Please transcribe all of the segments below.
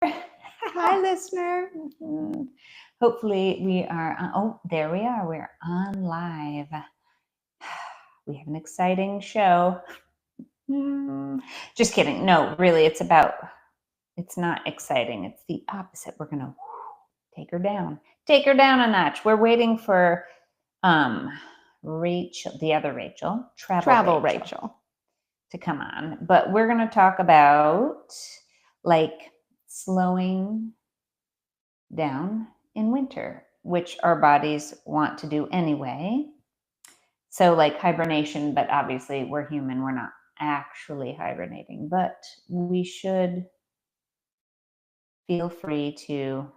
Hi, listener. Mhm. Hopefully, we are. Oh, there we are. We're on live. We have an exciting show. Just kidding. No, really, it's not exciting. It's the opposite. We're going to take her down. Take her down a notch. We're waiting for um, Rachel, the other Rachel, Travel Rachel. to come on. But we're going to talk about like slowing down in winter, which our bodies want to do anyway. So, like hibernation, but obviously we're human, we're not actually hibernating, but we should feel free to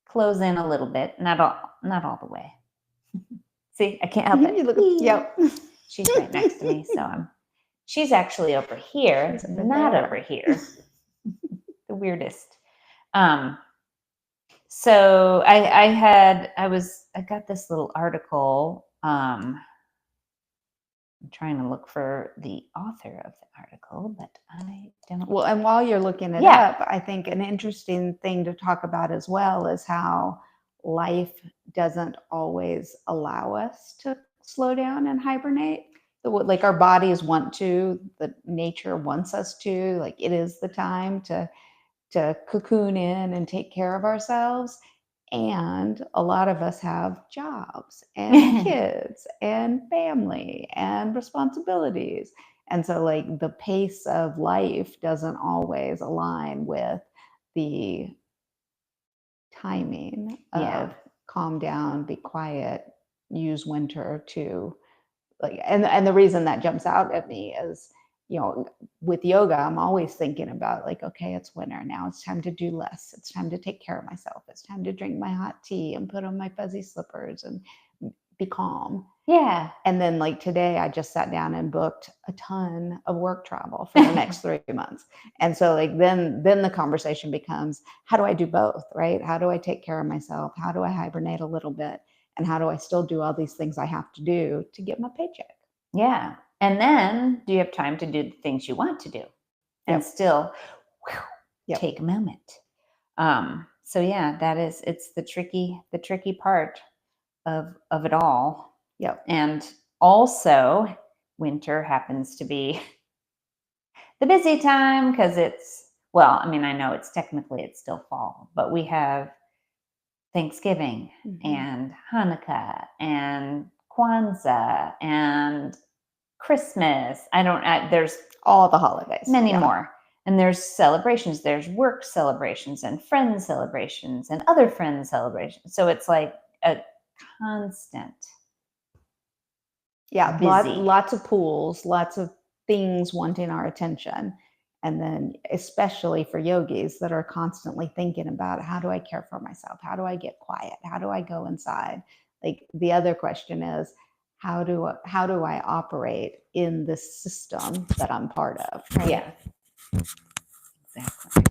close in a little bit, not all the way. See, I can't help it. You look, yep. She's right next to me, so she's actually over here, She's over not there. over here. The weirdest. Um, so I got this little article. I'm trying to look for the author of the article, but I don't. Well, and while you're looking it Yeah. up, I think an interesting thing to talk about as well is how life doesn't always allow us to slow down and hibernate. Like our bodies want to, the nature wants us to, like it is the time to cocoon in and take care of ourselves. And a lot of us have jobs and kids and family and responsibilities. And so, like, the pace of life doesn't always align with the timing of Yeah. calm down, be quiet, use winter to like and the reason that jumps out at me is with yoga I'm always thinking about like, okay, it's winter now, it's time to do less, it's time to take care of myself, it's time to drink my hot tea and put on my fuzzy slippers and be calm. Yeah. And then like today I just sat down and booked a ton of work travel for the next 3 months. And so like then the conversation becomes, how do I do both, right? How do I take care of myself? How do I hibernate a little bit? And how do I still do all these things I have to do to get my paycheck? Yeah. And then do you have time to do the things you want to do and Yep. still Yep. take a moment? So yeah, it's the tricky part of it all. Yep. And also winter happens to be the busy time because I mean, I know it's still fall, but we have Thanksgiving and Hanukkah and Kwanzaa and Christmas. There's all the holidays. many more. And there's celebrations, there's work celebrations and friend celebrations and other friend celebrations. So it's like a constant. Yeah, Busy. lots of pools, lots of things wanting our attention. And then, especially for yogis that are constantly thinking about how do I care for myself? How do I get quiet? How do I go inside? Like the other question is, how do I operate in this system that I'm part of? Right? Yeah, exactly.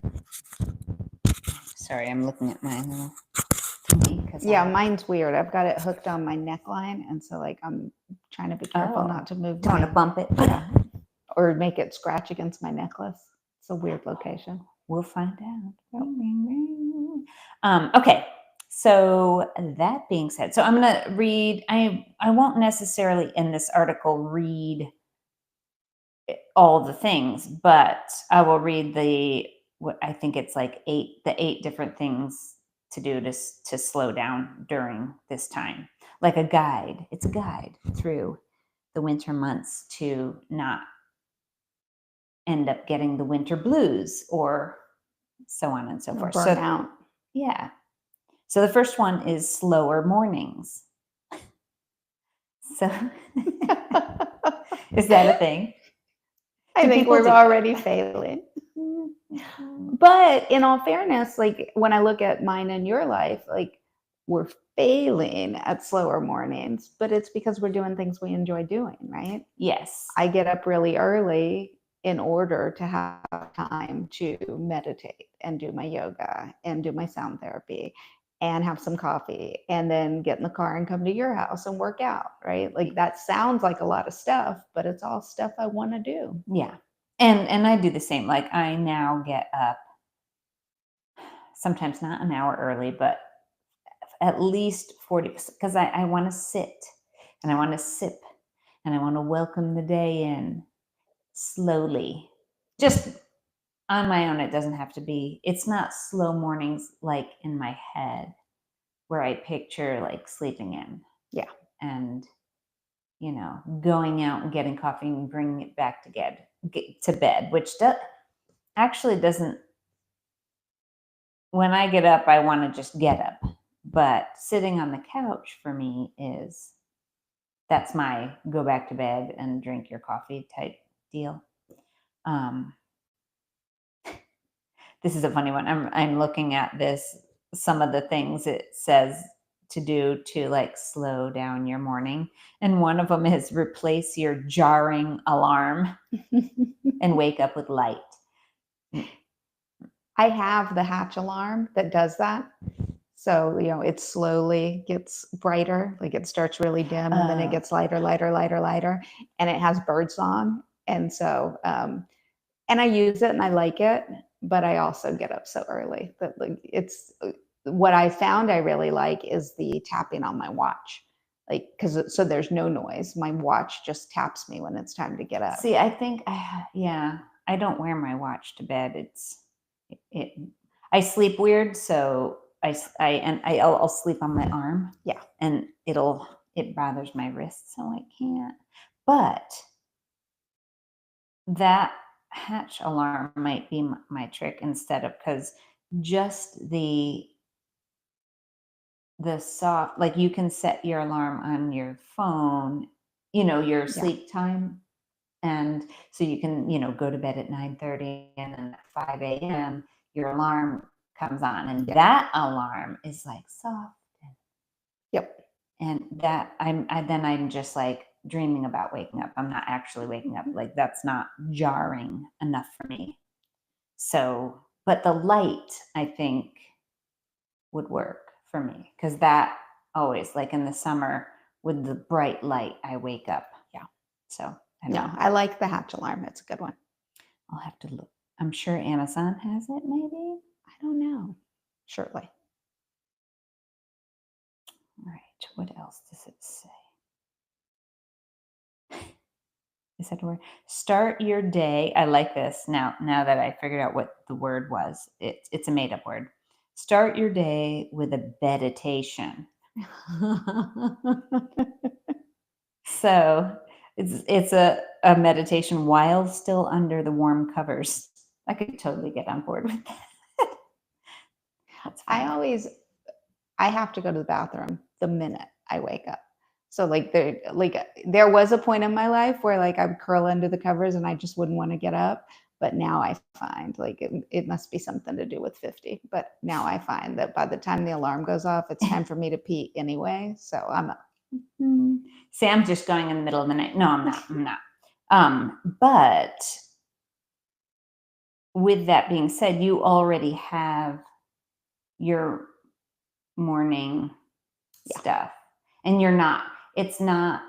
Sorry, I'm looking at my little thingy because Yeah, mine's weird. I've got it hooked on my neckline, and so like I'm trying to be careful not to move. Don't want to bump it. Yeah, or make it scratch against my necklace. It's a weird location. We'll find out. Yep. Okay. So that being said, so I'm gonna read. I won't necessarily in this article read all the things, but I will read what I think it's like the eight different things to do to slow down during this time, like a guide. It's a guide through the winter months to not end up getting the winter blues or so on and so forth. Burn out. Yeah. So the first one is slower mornings. So is that a thing? I think we're already failing. But in all fairness, like when I look at mine and your life, like we're failing at slower mornings, but it's because we're doing things we enjoy doing, right? Yes. I get up really early in order to have time to meditate and do my yoga and do my sound therapy and have some coffee and then get in the car and come to your house and work out, right? Like that sounds like a lot of stuff, but it's all stuff I want to do. Yeah. And I do the same. Like I now get up sometimes not an hour early, but at least 40, because I want to sit and I want to sip and I want to welcome the day in slowly. Just on my own, it doesn't have to be, it's not slow mornings like in my head where I picture like sleeping in. Yeah. And, going out and getting coffee and bringing it back to bed, which actually doesn't, when I get up, I want to just get up. But sitting on the couch for me that's my go back to bed and drink your coffee type deal. This is a funny one. I'm looking at some of the things it says to do to like slow down your morning. And one of them is replace your jarring alarm and wake up with light. I have the Hatch alarm that does that. So, it slowly gets brighter, like it starts really dim and then it gets lighter, lighter, lighter, lighter. And it has birdsong. And so, and I use it and I like it, but I also get up so early that like it's what I found I really like is the tapping on my watch. Like, so there's no noise. My watch just taps me when it's time to get up. See, I think, I don't wear my watch to bed. I sleep weird. So I'll sleep on my arm. Yeah. And it bothers my wrist. So I can't, but that Hatch alarm might be my trick instead of, because just the soft, like you can set your alarm on your phone, your sleep time. And so you can, go to bed at 9:30 and then at 5 a.m. your alarm comes on, and that alarm is like soft. Yep. And that I'm just like dreaming about waking up. I'm not actually waking up. Like that's not jarring enough for me. So, but the light I think would work for me, because that always, like in the summer with the bright light, I wake up. Yeah. So I like the Hatch alarm. It's a good one. I'll have to look. I'm sure Amazon has it, maybe. I don't know. Surely. All right. What else does it say? Is that a word? Start your day. I like this now that I figured out what the word was. It's a made up word. Start your day with a meditation. So it's a meditation while still under the warm covers. I could totally get on board with that. I have to go to the bathroom the minute I wake up. So there was a point in my life where like I would curl under the covers and I just wouldn't want to get up. But now I find like it must be something to do with 50. But now I find that by the time the alarm goes off, it's time for me to pee anyway. So I'm up. See, I'm just going in the middle of the night. No, I'm not. But with that being said, you already have your morning stuff, and it's not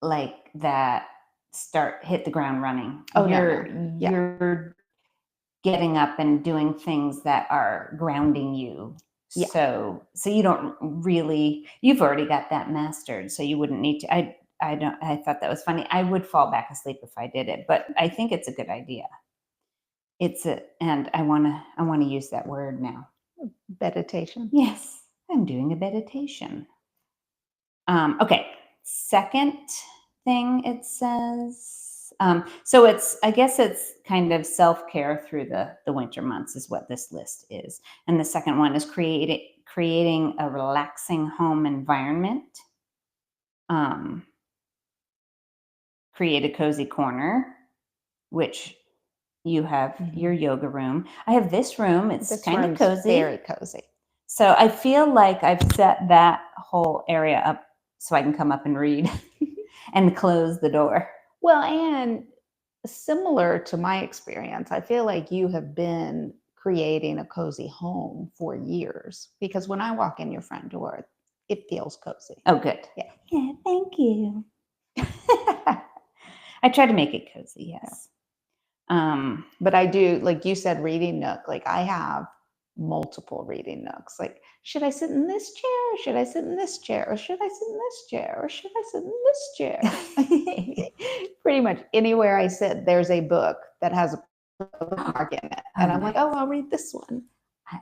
like that hit the ground running. Oh, you're getting up and doing things that are grounding you. Yeah. So you don't really, you've already got that mastered. So you wouldn't need to, I thought that was funny. I would fall back asleep if I did it, but I think it's a good idea. And I want to use that word now. Meditation. Yes, I'm doing a meditation. Okay. Second thing it says, so I guess it's kind of self-care through the winter months is what this list is. And the second one is creating a relaxing home environment. Create a cozy corner, which you have your yoga room. I have this room. It's kind of cozy. Very cozy. So I feel like I've set that whole area up so I can come up and read and close the door. Well, and similar to my experience, I feel like you have been creating a cozy home for years, because when I walk in your front door, it feels cozy. Oh, good. Yeah. Yeah, thank you. I try to make it cozy, yes. But I do, like you said, reading nook. Like I have multiple reading nooks. Like, should I sit in this chair? Or should I sit in this chair? Or should I sit in this chair? Or should I sit in this chair? Pretty much anywhere I sit, there's a book that has a bookmark in it. And I'm like, nice. oh, I'll read this one.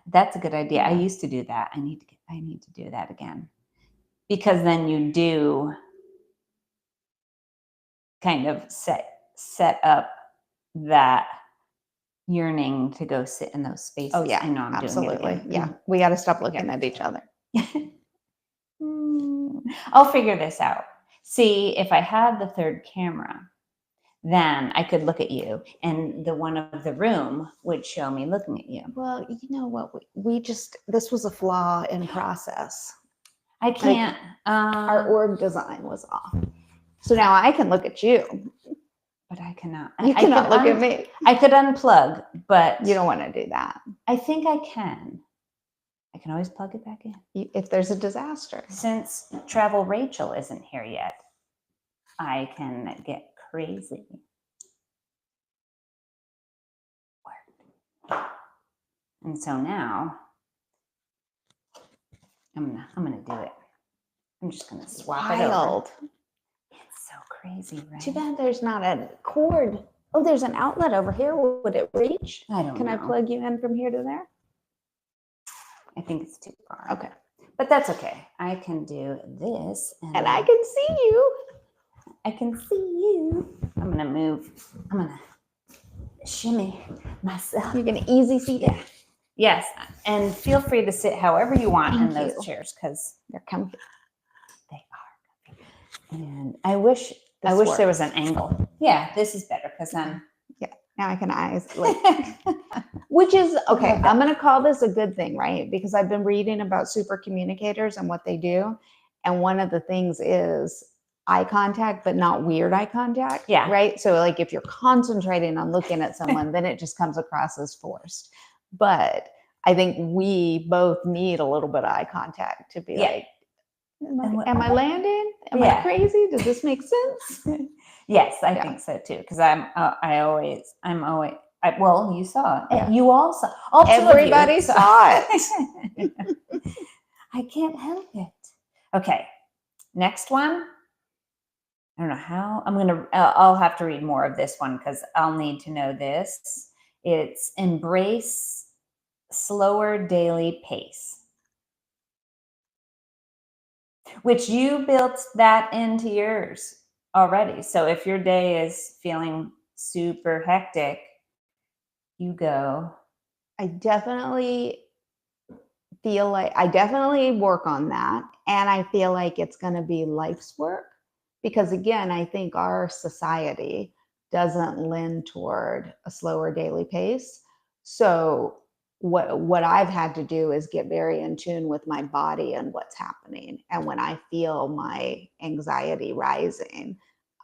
That's a good idea. I Yeah. used to do that. I need to do that again, because then you do kind of set up that yearning to go sit in those spaces. Oh, yeah, I know I'm absolutely. doing it again. Yeah, we got to stop looking at each other. I'll figure this out. See, if I had the third camera, then I could look at you, and the one of the room would show me looking at you. Well, you know what? We just, this was a flaw in process. I can't. Our org design was off. So now I can look at you. But I cannot. You cannot look at me. I could unplug, but You don't want to do that. I think I can. I can always plug it back in. If there's a disaster. Since Travel Rachel isn't here yet, I can get crazy. And so now I'm gonna do it. I'm just gonna swap it over. Wild. It's so crazy, right? Too bad there's not a cord. Oh, there's an outlet over here. Would it reach? I don't Can know. I plug you in from here to there? I think it's too far. Okay. But that's okay. I can do this. And I can see you. I can see you. I'm gonna move. I'm gonna shimmy myself. You can easy see it. Yes, and feel free to sit however you want in Thank those you. chairs, because They're comfy. they are comfy. And I wish This there was works. an angle. Yeah, this is better, because then Now I can eyes. Like, which is okay. I'm going to call this a good thing, right? Because I've been reading about super communicators and what they do. And one of the things is eye contact, but not weird eye contact. Yeah. Right. So, like, if you're concentrating on looking at someone, then it just comes across as forced. But I think we both need a little bit of eye contact to be like, am I landing? Am I crazy? Does this make sense? Yes, I think so too. Because well, you saw it. Yeah. You all saw. All two of you Everybody saw it. I can't help it. Okay, next one. I don't know how. I'll have to read more of this one because I'll need to know this. It's embrace slower daily pace, which you built that into yours already. So if your day is feeling super hectic, you go. I definitely feel like I definitely work on that. And I feel like it's going to be life's work because, again, I think our society doesn't lend toward a slower daily pace. So what I've had to do is get very in tune with my body and what's happening. And when I feel my anxiety rising,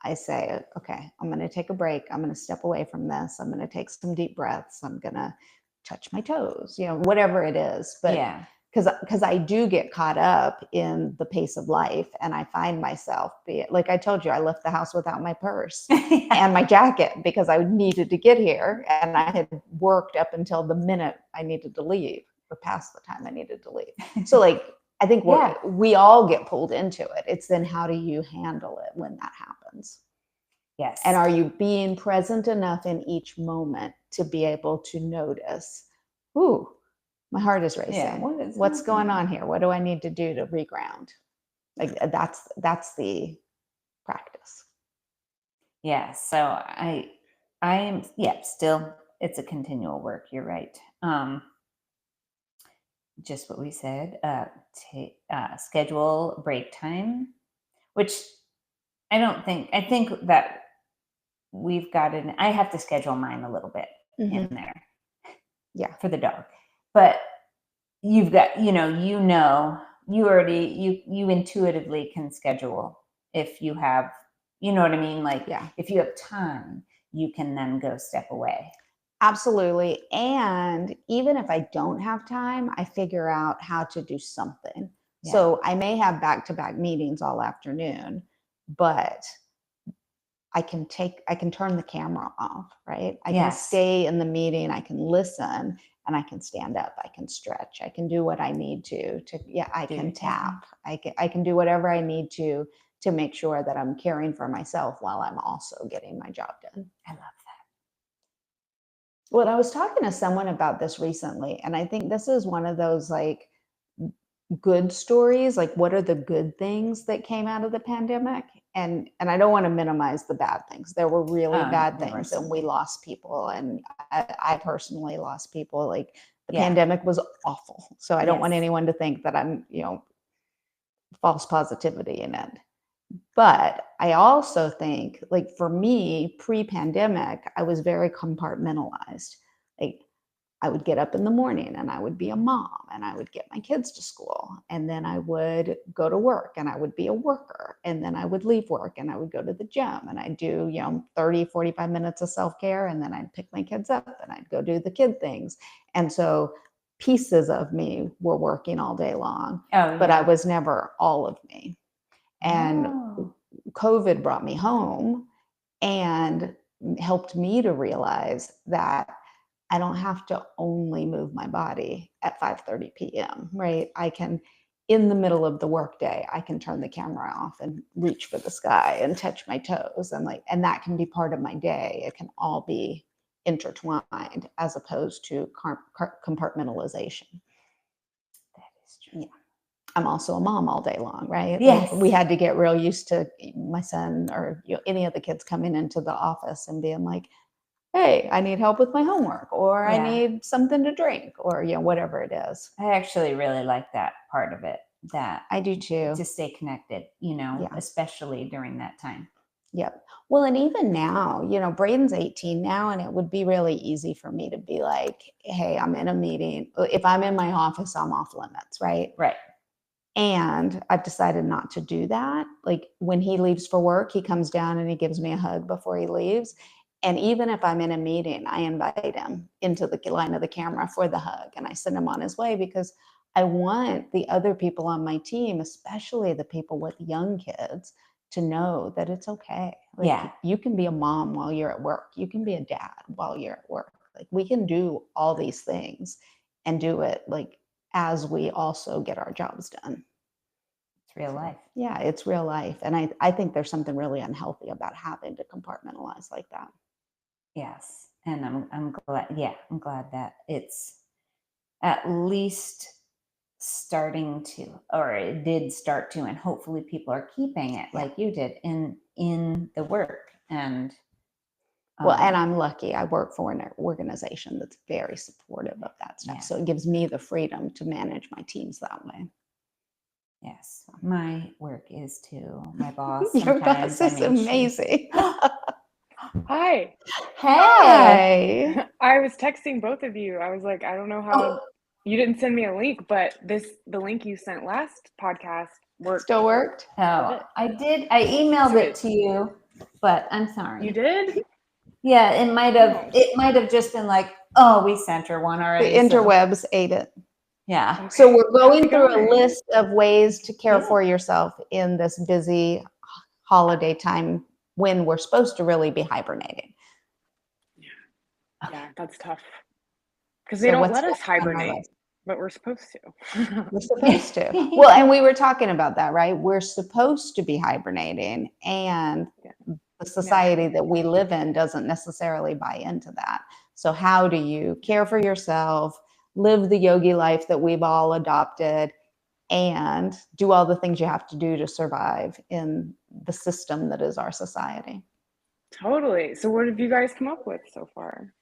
I say, okay, I'm going to take a break. I'm going to step away from this. I'm going to take some deep breaths. I'm going to touch my toes, whatever it is. But yeah, because I do get caught up in the pace of life, and I find myself, like I told you, I left the house without my purse and my jacket because I needed to get here, and I had worked up until the minute I needed to leave, or past the time I needed to leave. So, like, I think we all get pulled into it. It's then how do you handle it when that happens? Yes. And are you being present enough in each moment to be able to notice, ooh, my heart is racing. Yeah, what's going on here? What do I need to do to reground? Like that's the practice. Yeah. So I am, still it's a continual work. You're right. Just what we said, schedule break time, which I think that we've got it. I have to schedule mine a little bit in there. Yeah. For the dog. But you've got, you intuitively can schedule if you have, you know what I mean? Like, if you have time, you can then go step away. Absolutely. And even if I don't have time, I figure out how to do something. Yeah. So I may have back-to-back meetings all afternoon, but I can turn the camera off, right? I can stay in the meeting, I can listen, and I can stand up, I can stretch, I can do what I need to yeah, I Do can your thing. tap, I can do whatever I need to make sure that I'm caring for myself while I'm also getting my job done. I love that. Well, I was talking to someone about this recently, and I think this is one of those like good stories. Like, what are the good things that came out of the pandemic? And I don't want to minimize the bad things. There were really bad there were things, some. and we lost people, and I personally lost people. Like, the Yeah. pandemic was awful, so I don't want Yes. anyone to think that I'm, false positivity in it. But I also think, like, for me, pre-pandemic, I was very compartmentalized. Like, I would get up in the morning and I would be a mom and I would get my kids to school, and then I would go to work and I would be a worker, and then I would leave work and I would go to the gym and I'd do, 30, 45 minutes of self-care, and then I'd pick my kids up and I'd go do the kid things. And so pieces of me were working all day long, Oh, but I yeah. was never all of me. And Oh. COVID brought me home and helped me to realize that I don't have to only move my body at 5:30 p.m., right? I can, in the middle of the workday, I can turn the camera off and reach for the sky and touch my toes, and that can be part of my day. It can all be intertwined as opposed to compartmentalization. That is true. Yeah. I'm also a mom all day long, right? Yes. Like, we had to get real used to my son or any of the kids coming into the office and being like, hey, I need help with my homework, or I Yeah. need something to drink, or whatever it is. I actually really like that part of it, that I do too. to stay connected, Yeah. especially during that time. Yep. Well, and even now, Braden's 18 now, and it would be really easy for me to be like, hey, I'm in a meeting. If I'm in my office, I'm off limits, right? Right. And I've decided not to do that. Like, when he leaves for work, he comes down and he gives me a hug before he leaves. And even if I'm in a meeting, I invite him into the line of the camera for the hug, and I send him on his way, because I want the other people on my team, especially the people with young kids, to know that it's okay. Like, Yeah. you can be a mom while you're at work. You can be a dad while you're at work. Like, we can do all these things and do it, like, as we also get our jobs done. It's real life. Yeah, it's real life. And I think there's something really unhealthy about having to compartmentalize like that. Yes. And I'm glad, I'm glad that it's at least starting to, or it did start to, and hopefully people are keeping it Yeah. like you did in the work. And Well, and I'm lucky. I work for an organization that's very supportive of that stuff. Yeah. So it gives me the freedom to manage my teams that way. yes, my work is too. My boss Your sometimes, boss is amazing. Hi. Hey. Hi. I was texting both of you. I was like, I don't know how you didn't send me a link, but the link you sent last podcast worked. Still worked? Oh, I did. I emailed So it to you, but I'm sorry. You did? Yeah, it might have. Oh. It might have just been like, oh, we sent her one already. The so- interwebs ate it. Yeah. Okay. So we're going How's it through a going? list of ways to care Good. for yourself in this busy holiday time when we're supposed to really be hibernating. Yeah, that's tough. Because So they don't what's let us next on our hibernate, list? but we're supposed to. We're supposed to. Well, and we were talking about that, right? We're supposed to be hibernating, and the society that we live in doesn't necessarily buy into that. So how do you care for yourself, live the yogi life that we've all adopted, and do all the things you have to do to survive in the system that is our society? Totally. So what have you guys come up with so far?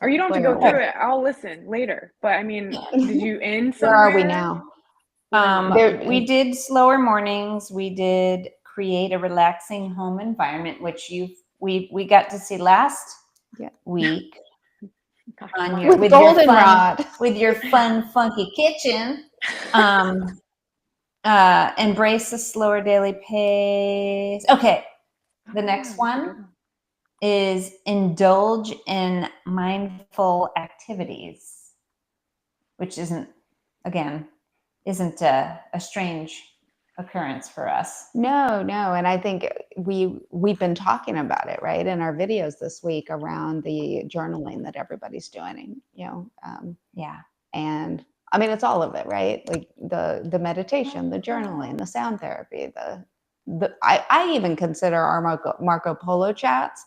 Or you don't have to Where go through it. I'll listen later. But I mean, did you end Where somewhere? are we now? We did slower mornings. We did create a relaxing home environment, which we got to see last week on your With goldenrod, with your fun funky kitchen. Embrace a slower daily pace. Okay, the next one is indulge in mindful activities, which isn't a strange occurrence for us. No, and I think we've been talking about it, right, in our videos this week around the journaling that everybody's doing, Yeah. and I mean, it's all of it, right? Like the meditation, the journaling, the sound therapy, I even consider our Marco Polo chats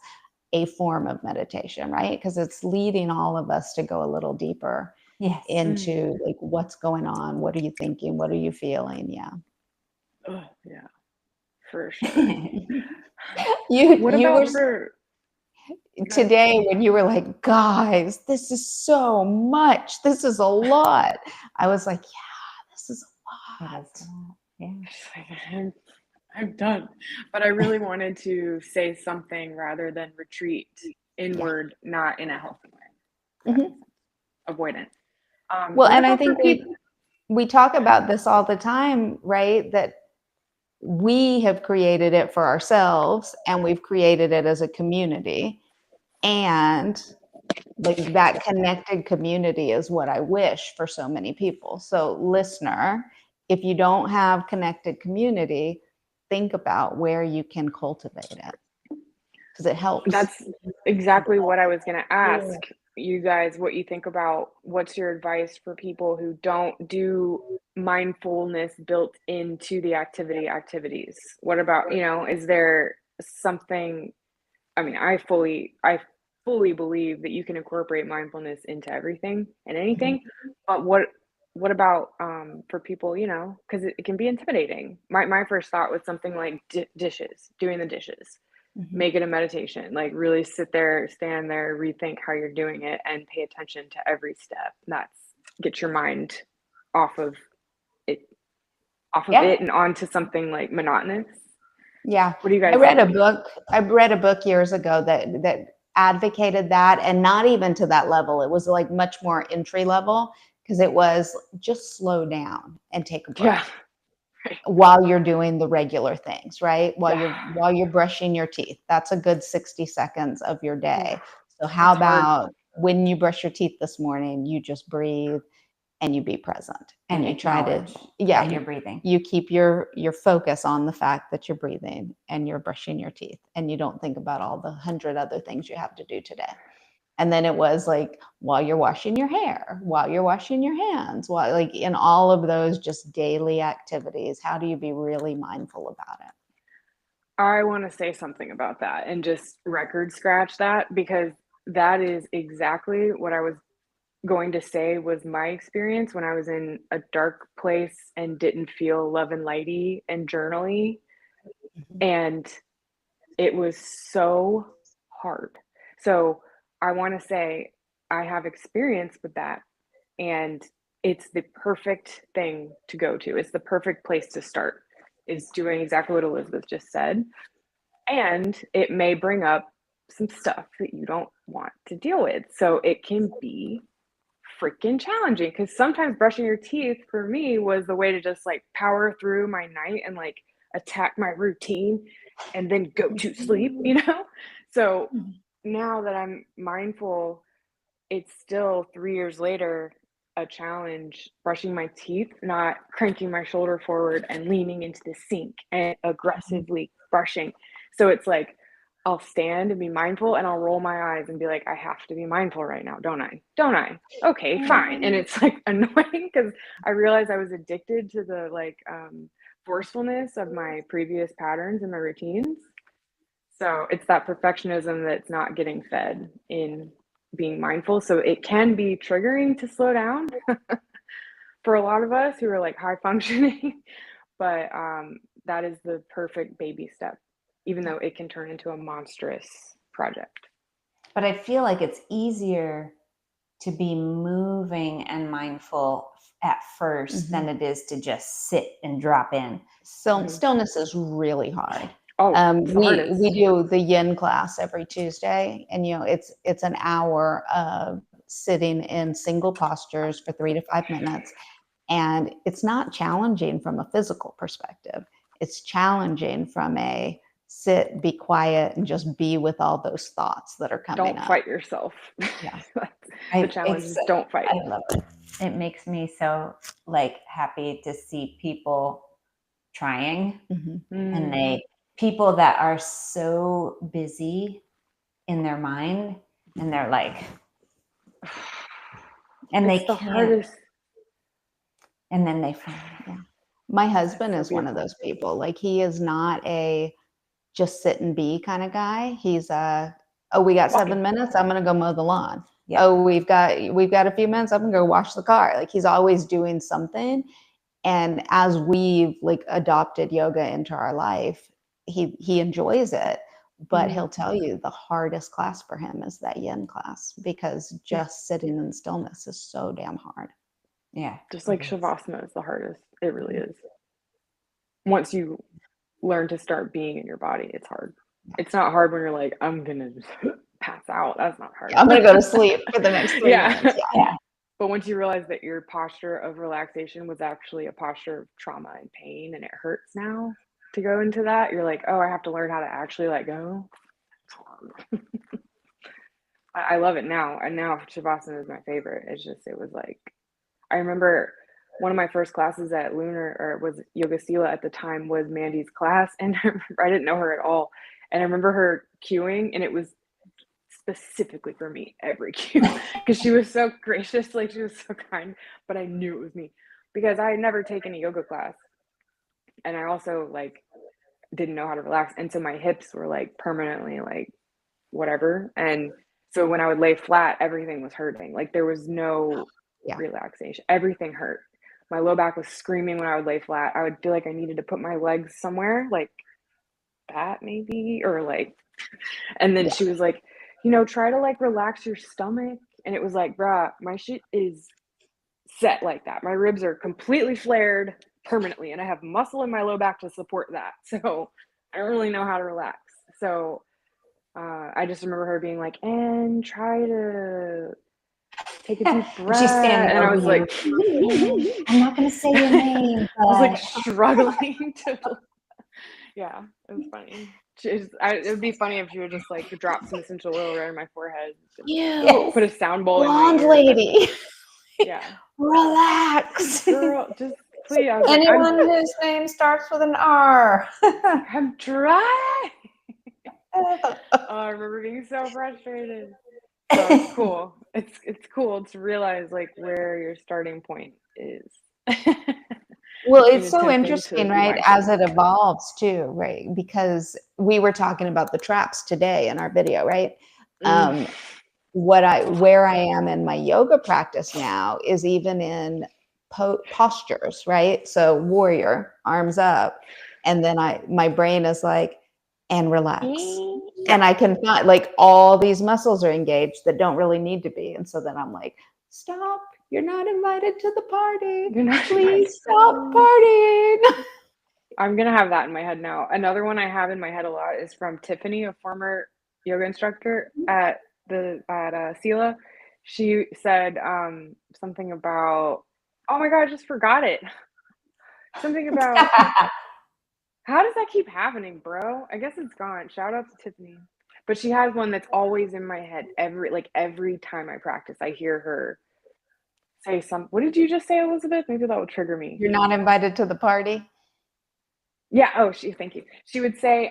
a form of meditation, right? Because it's leading all of us to go a little deeper Yes. into like what's going on, what are you thinking, what are you feeling? Yeah. Oh, yeah, for sure. What You about were for today when you were like, guys, this is so much. This is a lot. I was like, yeah, this is a It lot. is a lot. Yeah. just like, I'm done. But I really wanted to say something rather than retreat inward, not in a healthy way. Mhm. Avoidant. Well, What and I about for think people? we talk about this all the time, right? That we have created it for ourselves and we've created it as a community. And like that connected community is what I wish for so many people. So, listener, if you don't have connected community, think about where you can cultivate it because it helps. That's exactly what I was going to ask you guys what you think about. What's your advice for people who don't do mindfulness built into the activities? What about, is there something? I mean, I fully believe that you can incorporate mindfulness into everything and anything, but what about for people, because it can be intimidating. My first thought was something like dishes, doing the dishes. Mhm. Make it a meditation, like really sit there, stand there, rethink how you're doing it and pay attention to every step. That's get your mind off of it Yeah. and onto something like monotonous. Yeah. What do you I guys read a think? book. I read a book years ago that advocated that, and not even to that level. It was like much more entry level because it was just slow down and take a Yeah. breath while you're doing the regular things, right? Yeah. While you're brushing your teeth. That's a good 60 seconds of your day. Oof, So how that's hard. about when you brush your teeth this morning, you just breathe and you be present And you try to acknowledge that you're breathing. you keep your focus on the fact that you're breathing and you're brushing your teeth and you don't think about all the 100 other things you have to do today. And then it was like while you're washing your hair, while you're washing your hands, while like in all of those just daily activities, how do you be really mindful about it? I want to say something about that and just record scratch that because that is exactly what I was going to say was my experience when I was in a dark place and didn't feel love and lighty and journaly. And it was so hard. So I want to say I have experience with that. And it's the perfect thing to go to. It's the perfect place to start, is doing exactly what Elizabeth just said. And it may bring up some stuff that you don't want to deal with. So it can be freaking challenging because sometimes brushing your teeth for me was the way to just like power through my night and like attack my routine and then go to sleep. So now that I'm mindful, it's still 3 years later a challenge brushing my teeth, not cranking my shoulder forward and leaning into the sink and aggressively brushing. So it's like I'll stand and be mindful and I'll roll my eyes and be like, I have to be mindful right now, don't I? Don't I? Okay, fine. And it's like annoying because I realized I was addicted to the like forcefulness of my previous patterns and my routines. So it's that perfectionism that's not getting fed in being mindful. So it can be triggering to slow down for a lot of us who are like high functioning, but that is the perfect baby step, even though it can turn into a monstrous project. But I feel like it's easier to be moving and mindful at 1st than it is to just sit and drop in. So stillness is really hard. Oh, it's the hardest. We do the yin class every Tuesday, and it's an hour of sitting in single postures for 3 to 5 minutes, and it's not challenging from a physical perspective. It's challenging from a sit, be quiet, and just be with all those thoughts that are coming Don't up. fight yourself. Yeah. The challenge is don't fight. I love it. It makes me so like happy to see people trying. Mhm. And people that are so busy in their mind, and they're like, and It's they the can't, hardest. and then they find it. My husband so is one of beautiful. those people. Like he is not a just sit and be kind of guy. He's oh, we got 7 minutes. I'm gonna go mow the lawn. Yeah. Oh, we've got a few minutes. I'm gonna go wash the car. Like he's always doing something. And as we've like adopted yoga into our life, he enjoys it. But he'll tell you the hardest class for him is that yin class because just sitting in stillness is so damn hard. Yeah. Just like Shavasana is the hardest. It really is. Once you learn to start being in your body, it's hard. It's not hard when you're like, I'm gonna pass out. That's not hard. I'm gonna go to sleep for the next 3 Yeah. minutes. Yeah. But once you realize that your posture of relaxation was actually a posture of trauma and pain, and it hurts now to go into that, you're like, oh, I have to learn how to actually let go. It's hard. I love it now. And now Shavasana is my favorite. It's just, it was like, I remember one of my first classes at Lunar, or was Yoga Sila at the time, was Mandy's class. And I didn't know her at all. And I remember her cueing, and it was specifically for me every cue because she was so gracious, like she was so kind, but I knew it was me because I had never taken a yoga class, and I also like didn't know how to relax, and so my hips were like permanently like whatever, and so when I would lay flat, everything was hurting. Like there was no relaxation. Everything hurt. My low back was screaming when I would lay flat. I would feel like I needed to put my legs somewhere like that maybe, or like, and then she was like, you know, try to like relax your stomach. And it was like, bruh, my shit is set like that. My ribs are completely flared permanently, and I have muscle in my low back to support that. So I don't really know how to relax. So I just remember her being like, and try to take a deep breath. She's standing and I over was you. like, I'm not going to say your name. I was like but- struggling to, yeah, it was funny. It would be funny if she would just like drop some essential oil right on my forehead. You Put a sound bowl blonde in my ear. lady. Yeah. Relax. Girl, just please. I was like, Anyone whose name starts with an R. I'm dry. Oh, I remember being so frustrated. So it's cool. It's cool to realize like where your starting point is. Well, in it's so attempting to interesting, be right? As mindful. it evolves too, right? Because we were talking about the traps today in our video, right? Where I am in my yoga practice now is even in postures, right? So warrior, arms up, and then my brain is like, and relax. And I can find like all these muscles are engaged that don't really need to be. And so then I'm like, stop, you're not invited to the party. You're not Please stop partying. I'm gonna have that in my head now. Another one I have in my head a lot is from Tiffany, a former yoga instructor at Sila. She said something about, oh my god, I just forgot it. Something about how does that keep happening, bro? I guess it's gone. Shout out to Tiffany. But she has one that's always in my head. Every time I practice, I hear her say something. What did you just say, Elizabeth? Maybe that will trigger me. You're not invited to the party. Yeah. Oh, thank you. She would say,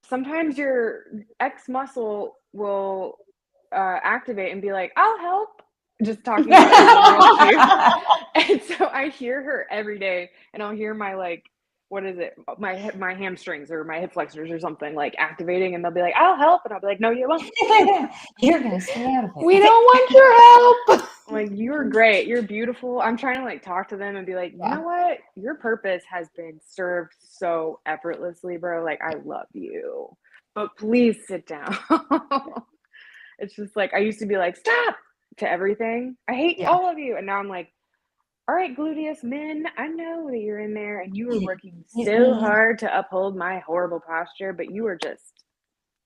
sometimes your X muscle will activate and be like, I'll help. Just talking about it. And so I hear her every day, and I'll hear my like, what is it? My hamstrings or my hip flexors or something like activating, and they'll be like, I'll help. And I'll be like, no, you won't. You're going to stay out of it. We don't want your help. Like, you're great. You're beautiful. I'm trying to like talk to them and be like, you know what? Your purpose has been served so effortlessly, bro. Like, I love you, but please sit down. It's just like, I used to be like, stop to everything. I hate all of you. And now I'm like, all right, gluteus men, I know that you're in there and you are working so hard to uphold my horrible posture, but you are just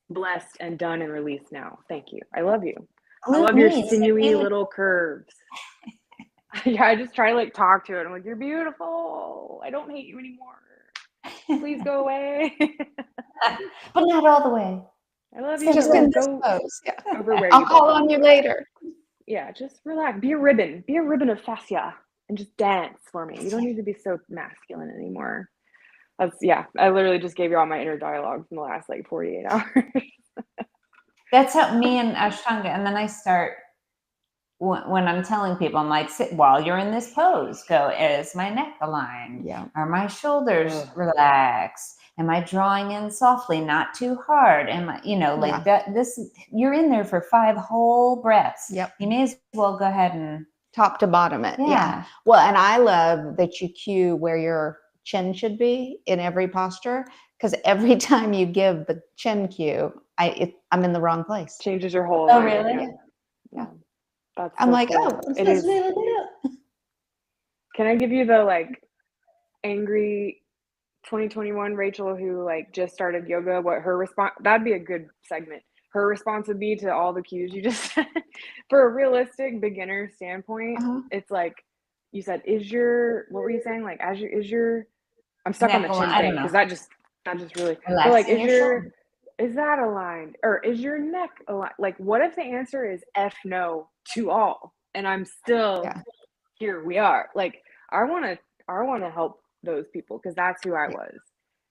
blessed and done and released now. Thank you. I love you. I love your sinewy little curves. Yeah, I just try to like talk to it. I'm like, you're beautiful. I don't hate you anymore. Please go away. But not all the way. I love you. Just in this pose. Yeah. Over where I'll you call belong. on you later. Yeah, just relax. Be a ribbon. Be a ribbon of fascia and just dance for me. You don't need to be so masculine anymore. Yeah, I literally just gave you all my inner dialogue from the last like 48 hours. That's how me and Ashtanga, and then I start when I'm telling people, I'm like, sit while you're in this pose, go, is my neck aligned? Yeah. Are my shoulders Ugh. relaxed? Am I drawing in softly, not too hard? Am I, like that, you're in there for 5 whole breaths. Yep. You may as well go ahead and Top to bottom it. Yeah. Well, and I love that you cue where your chin should be in every posture, because every time you give the chin cue, I'm in the wrong place. Changes your whole Oh, alignment. really? Yeah. Yeah. That's I'm so like, cool. oh, I'm It supposed is. to be like Can I give you the like angry 2021 Rachel who like just started yoga? What her response? That'd be a good segment. Her response would be to all the cues you just said. For a realistic beginner standpoint, Uh-huh. it's like you said, what were you saying? Like, I'm stuck on the Neck chin aligned, I thing don't because know. that just really, but like, Relaxing your shoulder. is that aligned or is your neck aligned? Like, what if the answer is F no to all? And I'm still Yeah. here we are. Like, I want to help those people because that's who I Yeah. was.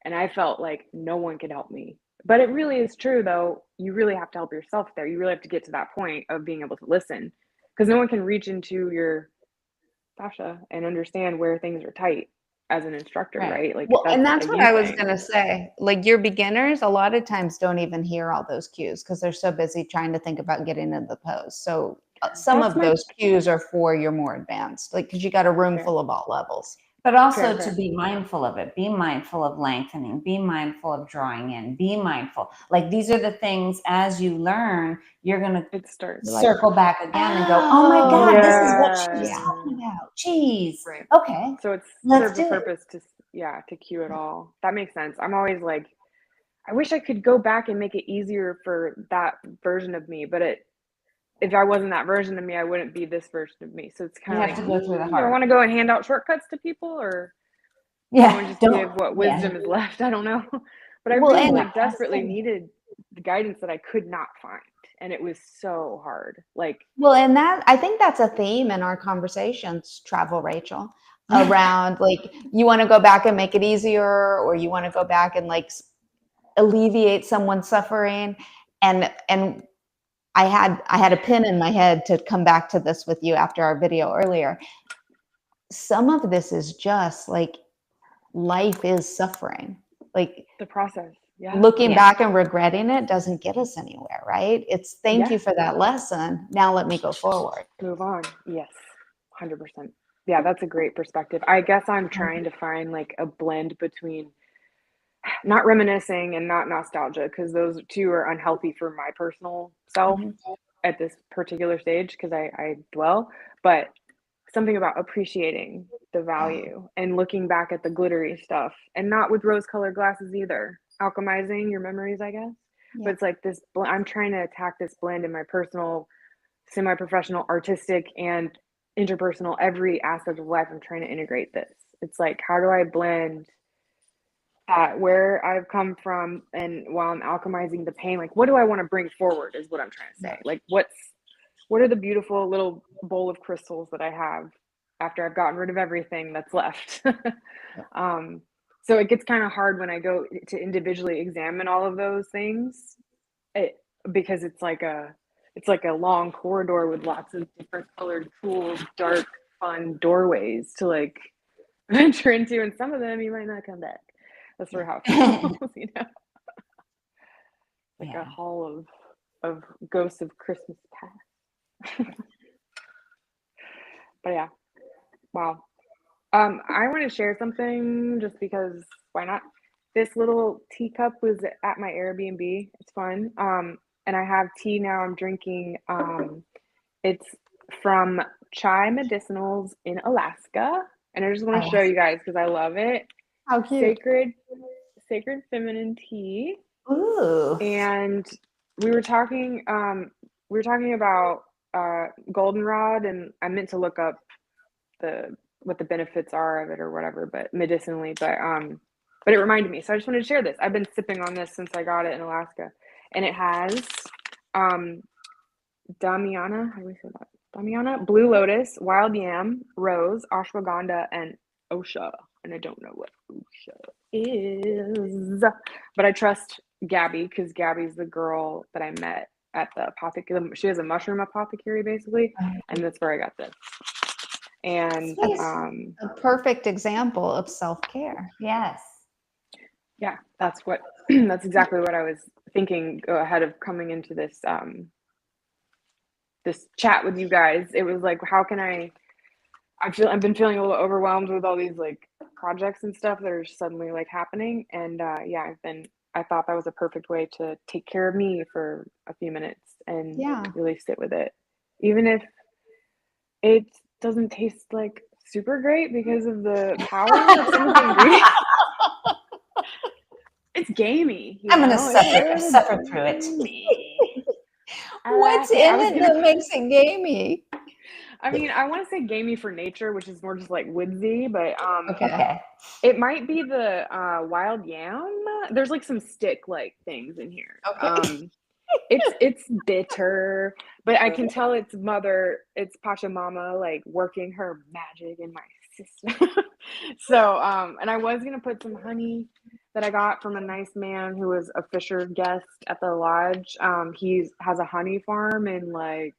And I felt like no one could help me. But it really is true though. You really have to help yourself there. You really have to get to that point of being able to listen because no one can reach into your fascia and understand where things are tight as an instructor, right? Like Well, and that's that's a what you I was thing. going to say. Like your beginners, a lot of times don't even hear all those cues because they're so busy trying to think about getting into the pose. So some That's of those cues are for your more advanced, like because you got a room full of all levels. But also Fair. to be mindful of it, be mindful of lengthening, be mindful of drawing in, be mindful. Like these are the things as you learn, you're going to It starts. circle back again and go, oh my God, this is what she was Yeah. talking about. Jeez. Right. Okay. So it Let's serves a do it. purpose to cue it all. That makes sense. I'm always like, I wish I could go back and make it easier for that version of me, but if I wasn't that version of me, I wouldn't be this version of me. So it's You kind of have like, to go through the do I heart. want to go and hand out shortcuts to people or Yeah. just Don't. give what wisdom is left? I don't know. But I Well, really and like desperately needed the guidance that I could not find. And it was so hard. Like, Well, and that I think that's a theme in our conversations, travel, Rachel, around like you want to go back and make it easier, or you want to go back and like alleviate someone's suffering. And I had a pin in my head to come back to this with you after our video earlier. Some of this is just like life is suffering. Like the process. Yeah. looking back and regretting it doesn't get us anywhere, right? It's thank you for that lesson. Now let me go forward. Move on. Yes. 100%. Yeah, that's a great perspective. I guess I'm trying to find like a blend between not reminiscing and not nostalgia because those two are unhealthy for my personal self at this particular stage because I dwell, but something about appreciating the value and looking back at the glittery stuff and not with rose colored glasses either. Alchemizing your memories, I guess. But it's like this, I'm trying to attack this blend in my personal, semi professional, artistic, and interpersonal, every aspect of life. I'm trying to integrate this. It's like, how do I blend that where I've come from and while I'm alchemizing the pain, like what do I want to bring forward is what I'm trying to say. Like what are the beautiful little bowl of crystals that I have after I've gotten rid of everything that's left. So it gets kind of hard when I go to individually examine all of those things because it's like a long corridor with lots of different colored, cool, dark, fun doorways to like venture into, and some of them you might not come back. That's sort of how it feels, you know. Like a hall of ghosts of Christmas past. But yeah, wow. I want to share something just because why not? This little teacup was at my Airbnb. It's fun. And I have tea now. I'm drinking. It's from Chai Medicinals in Alaska, and I just want to show you guys because I love it. How cute! Sacred feminine tea. Ooh. And we were talking about goldenrod, and I meant to look up what the benefits are of it or whatever, but medicinally, but it reminded me. So I just wanted to share this. I've been sipping on this since I got it in Alaska, and it has Damiana, how do we say that? Damiana, blue lotus, wild yam, rose, ashwagandha, and osha. And I don't know what osha is. But I trust Gabby because Gabby's the girl that I met at the apothecary. She has a mushroom apothecary basically, and that's where I got this. And That's a perfect example of self-care. Yes. yeah, that's what that's exactly what I was thinking ahead of coming into this this chat with you guys. It was like, how can I've been feeling a little overwhelmed with all these like projects and stuff that are suddenly like happening. And yeah, I thought that was a perfect way to take care of me for a few minutes and Yeah. really sit with it. Even if it doesn't taste like super great because of the power of some of the ingredients. It's gamey. I'm going to suffer through it. What's in it that makes it gamey? I mean, I want to say gamey for nature, which is more just like woodsy, but Okay. it might be the wild yam. There's like some stick like things in here. Okay. It's bitter, but I can tell it's Pachamama like working her magic in my system. So and I was gonna put some honey that I got from a nice man who was a Fisher guest at the lodge. He has a honey farm in like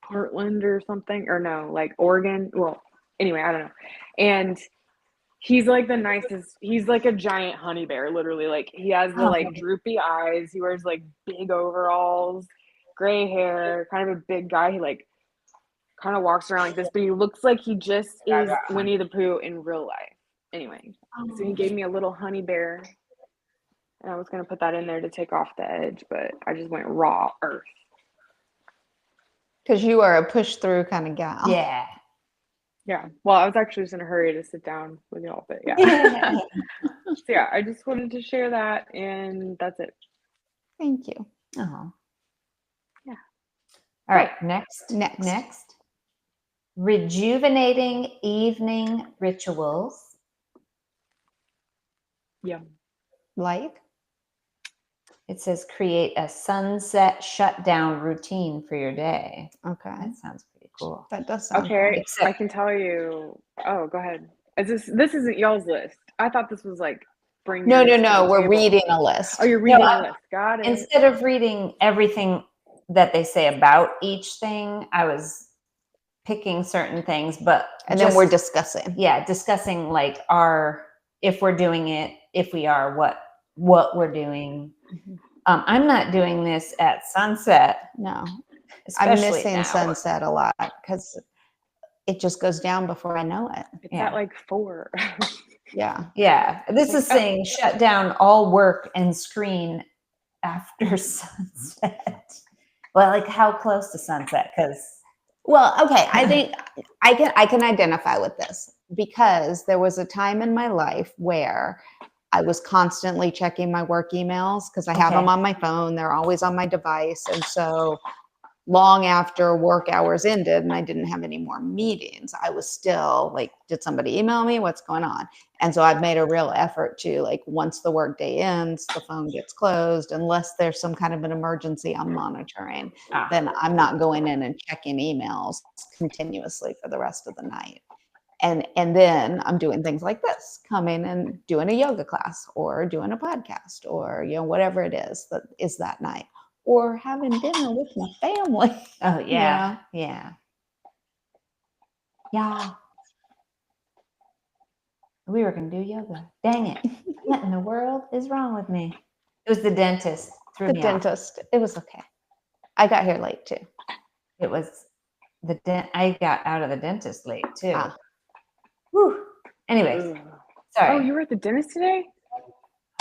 Portland or something, or no, like Oregon. Well, anyway, I don't know. And he's like the nicest. He's like a giant honey bear, literally. Like he has the like droopy eyes. He wears like big overalls, gray hair, kind of a big guy. He like kind of walks around like this, but he looks like he just is Winnie the Pooh in real life. Anyway, so he gave me a little honey bear, and I was gonna put that in there to take off the edge, but I just went raw earth. Because you are a push through kind of gal. Yeah. Yeah. Well, I was actually just in a hurry to sit down with y'all, but yeah. So yeah, I just wanted to share that, and that's it. Thank you. Oh. Yeah. All right. Next. Rejuvenating evening rituals. Yeah. Like? It says create a sunset shutdown routine for your day. Okay. That sounds pretty cool. That does sound okay. cool. I can tell you. Oh, go ahead. This isn't y'all's list. I thought this was like bring. No. We're reading a list. Oh, you're reading a list. Got it. Instead of reading everything that they say about each thing, I was picking certain things, and then we're discussing. Yeah, discussing like if we're doing it, if we are, what we're doing. Mm-hmm. I'm not doing this at sunset. No, I'm missing sunset a lot because it just goes down before I know it. It's at like 4. Yeah. This is saying shut down all work and screen after sunset. Well, like how close to sunset? Well, okay. I think I can identify with this because there was a time in my life where I was constantly checking my work emails because I have them on my phone. They're always on my device. And so long after work hours ended and I didn't have any more meetings, I was still like, did somebody email me? What's going on? And so I've made a real effort to like, once the workday ends, the phone gets closed, unless there's some kind of an emergency I'm monitoring, then I'm not going in and checking emails continuously for the rest of the night. And then I'm doing things like this, coming and doing a yoga class or doing a podcast or, whatever it is that is that night, or having dinner with my family. Oh, yeah. Yeah. We were going to do yoga. Dang it. What in the world is wrong with me? It was the dentist. Dentist. It was okay. I got here late too. It was I got out of the dentist late too. Whew. Anyways, sorry. Oh, you were at the dentist today?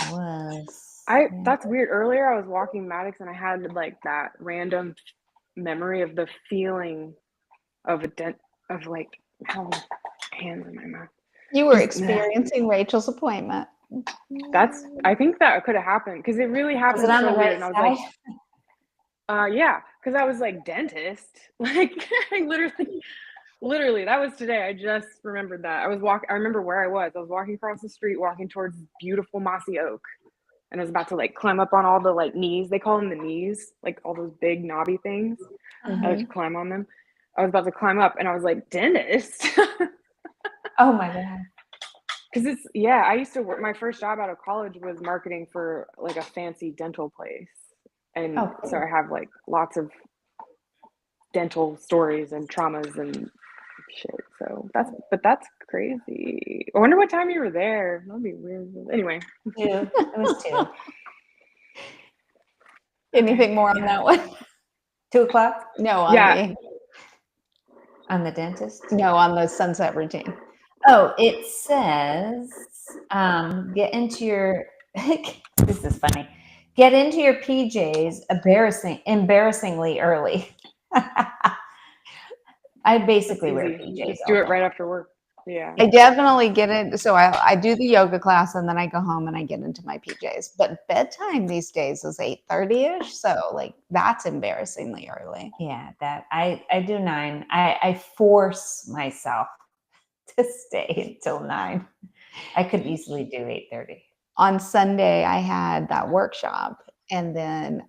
I was. That's weird. Earlier I was walking Maddox and I had like that random memory of the feeling of of like having hands in my mouth. You were experiencing Rachel's appointment. I think that could have happened because it really happened. Was it on so the weird. right And I was side? like, yeah, because I was like dentist. Like I literally that was today. I just remembered that. I remember where I was. I was walking across the street, walking towards beautiful mossy oak. And I was about to like climb up on all the like knees. They call them the knees, like all those big knobby things. I like to climb on them. I was about to climb up and I was like, dentist. Oh my God. Because it's, yeah, I used to work, my first job out of college was marketing for like a fancy dental place. And Oh, so cool. I have like lots of dental stories and traumas and shit. So that's crazy. I wonder what time you were there. That'd be weird. Anyway. It was 2. Anything more on Yeah. that one? 2 o'clock No, on Yeah. on the dentist. on the sunset routine. Oh, it says, get into your, this is funny. Get into your PJs embarrassingly early. I basically wear Easy. PJs Just all do it day. right after work. Yeah. I definitely get it. So I do the yoga class and then I go home and I get into my PJs. But bedtime these days is 8:30ish. So like that's embarrassingly early. Yeah, that I do 9. I force myself to stay until 9. I could easily do 8:30. On Sunday, I had that workshop, and then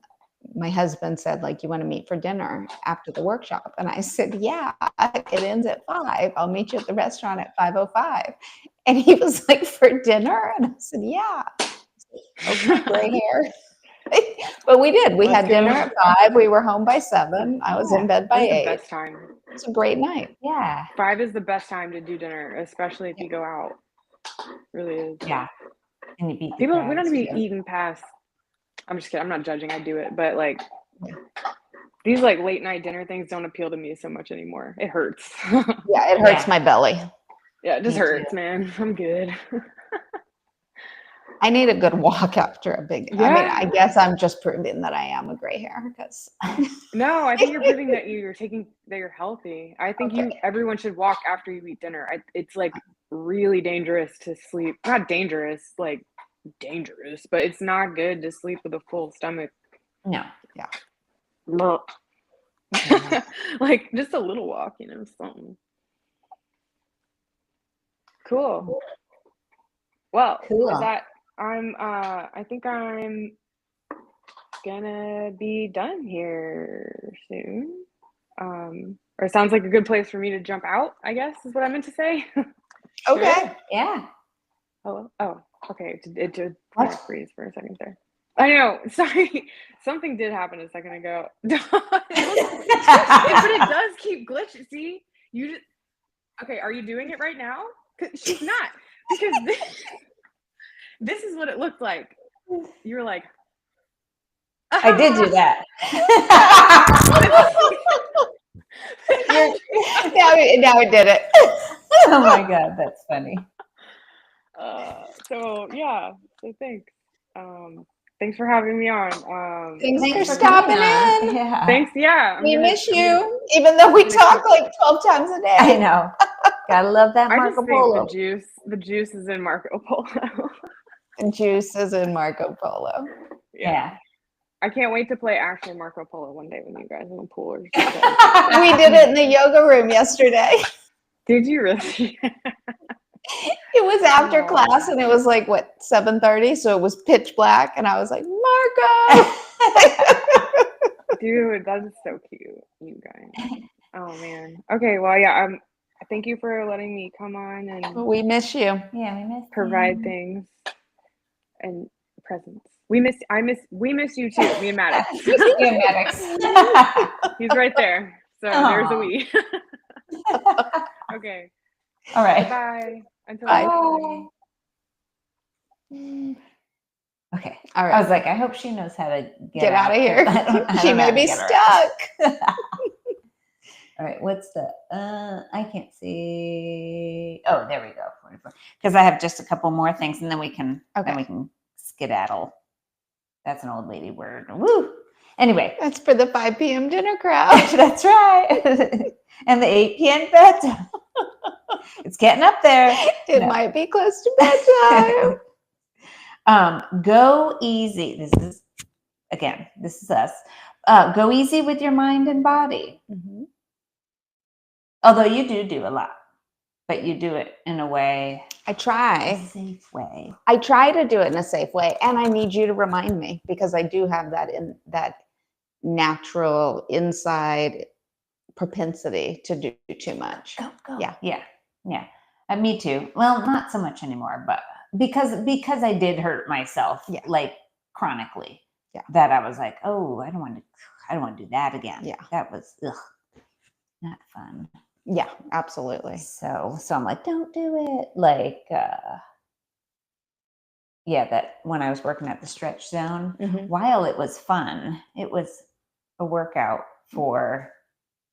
my husband said, like, you want to meet for dinner after the workshop? And I said, yeah, it ends at 5. I'll meet you at the restaurant at 5:05. And he was like, for dinner? And I said, yeah. Okay, gray hair. But we did. We Let's had dinner go. at 5. We were home by 7. I was in bed by That's the 8. best time. It's a great night. Yeah. 5 is the best time to do dinner, especially if you go out. Really is. Yeah. And you beat the People, we don't crowds, be too. eating past. I'm just kidding. I'm not judging. I do it, but like these like late night dinner things don't appeal to me so much anymore. It hurts. Yeah, it hurts Yeah. my belly. Yeah, it just Me too. hurts, man. I'm good. I need a good walk after a big. I mean, Yeah. I guess I'm just proving that I am a gray hair because. No, I think you're proving that you're healthy. I think Okay. everyone should walk after you eat dinner. It's like really dangerous to sleep. Not dangerous, like dangerous, but it's not good to sleep with a full stomach. No. Like just a little walk, something. Cool. Well, Cool. with that, I think I'm gonna be done here soon. Or it sounds like a good place for me to jump out, I guess is what I meant to say. Okay. Yeah. Hello? Oh, okay. It did What? freeze for a second there. I know. Sorry. Something did happen a second ago. But it does keep glitching. See? You just okay, are you doing it right now? 'Cause she's not. Because this is what it looked like. You were like, I did do that. Now it did it. Oh my God, that's funny. So yeah, so thanks. Thanks for having me on. Thanks for coming stopping on. in. Yeah. Thanks. Yeah, We miss you, even though we talk like 12 times a day. I know. Gotta love that I Marco just think Polo. the juice is in Marco Polo. And juices in Marco Polo. Yeah. I can't wait to play actual Marco Polo one day when you guys are in the pool or We did it in the yoga room yesterday. Did you really? It was after Oh. class and it was like, what, 7:30? So it was pitch black. And I was like, Marco. Dude, that is so cute, you guys. Oh man. Okay, well yeah, thank you for letting me come on and We miss you. Yeah, we missed provide him. things and presents. We miss you too, me and Maddox. Yeah, Maddox. He's right there. So there's a Aw. we. Okay. All right. Bye. Until Bye. next time. Okay. All I right. was like, I hope she knows how to Get out of here. I She don't know how may to be get her out. stuck. All right, what's the I can't see. Oh, there we go. 44. Because I have just a couple more things and then we can skedaddle. That's an old lady word. Woo. Anyway, That's for the 5 p.m. dinner crowd. that's right. And the 8 p.m. bedtime. It's getting up there. It No. might be close to bedtime. Go easy. This is us. Go easy with your mind and body. Mhm. Although you do a lot, but you do it in a way, I a try. safe way. I try to do it in a safe way, and I need you to remind me because I do have that natural inside propensity to do too much. Go. Yeah. Yeah. Me too. Well, not so much anymore, but because I did hurt myself, Yeah. like chronically. Yeah. That I was like, oh, I don't want to do that again. Yeah. That was not fun. Yeah, absolutely. So I'm like, don't do it. Like, yeah, that when I was working at the stretch zone, Mhm. while it was fun, it was a workout for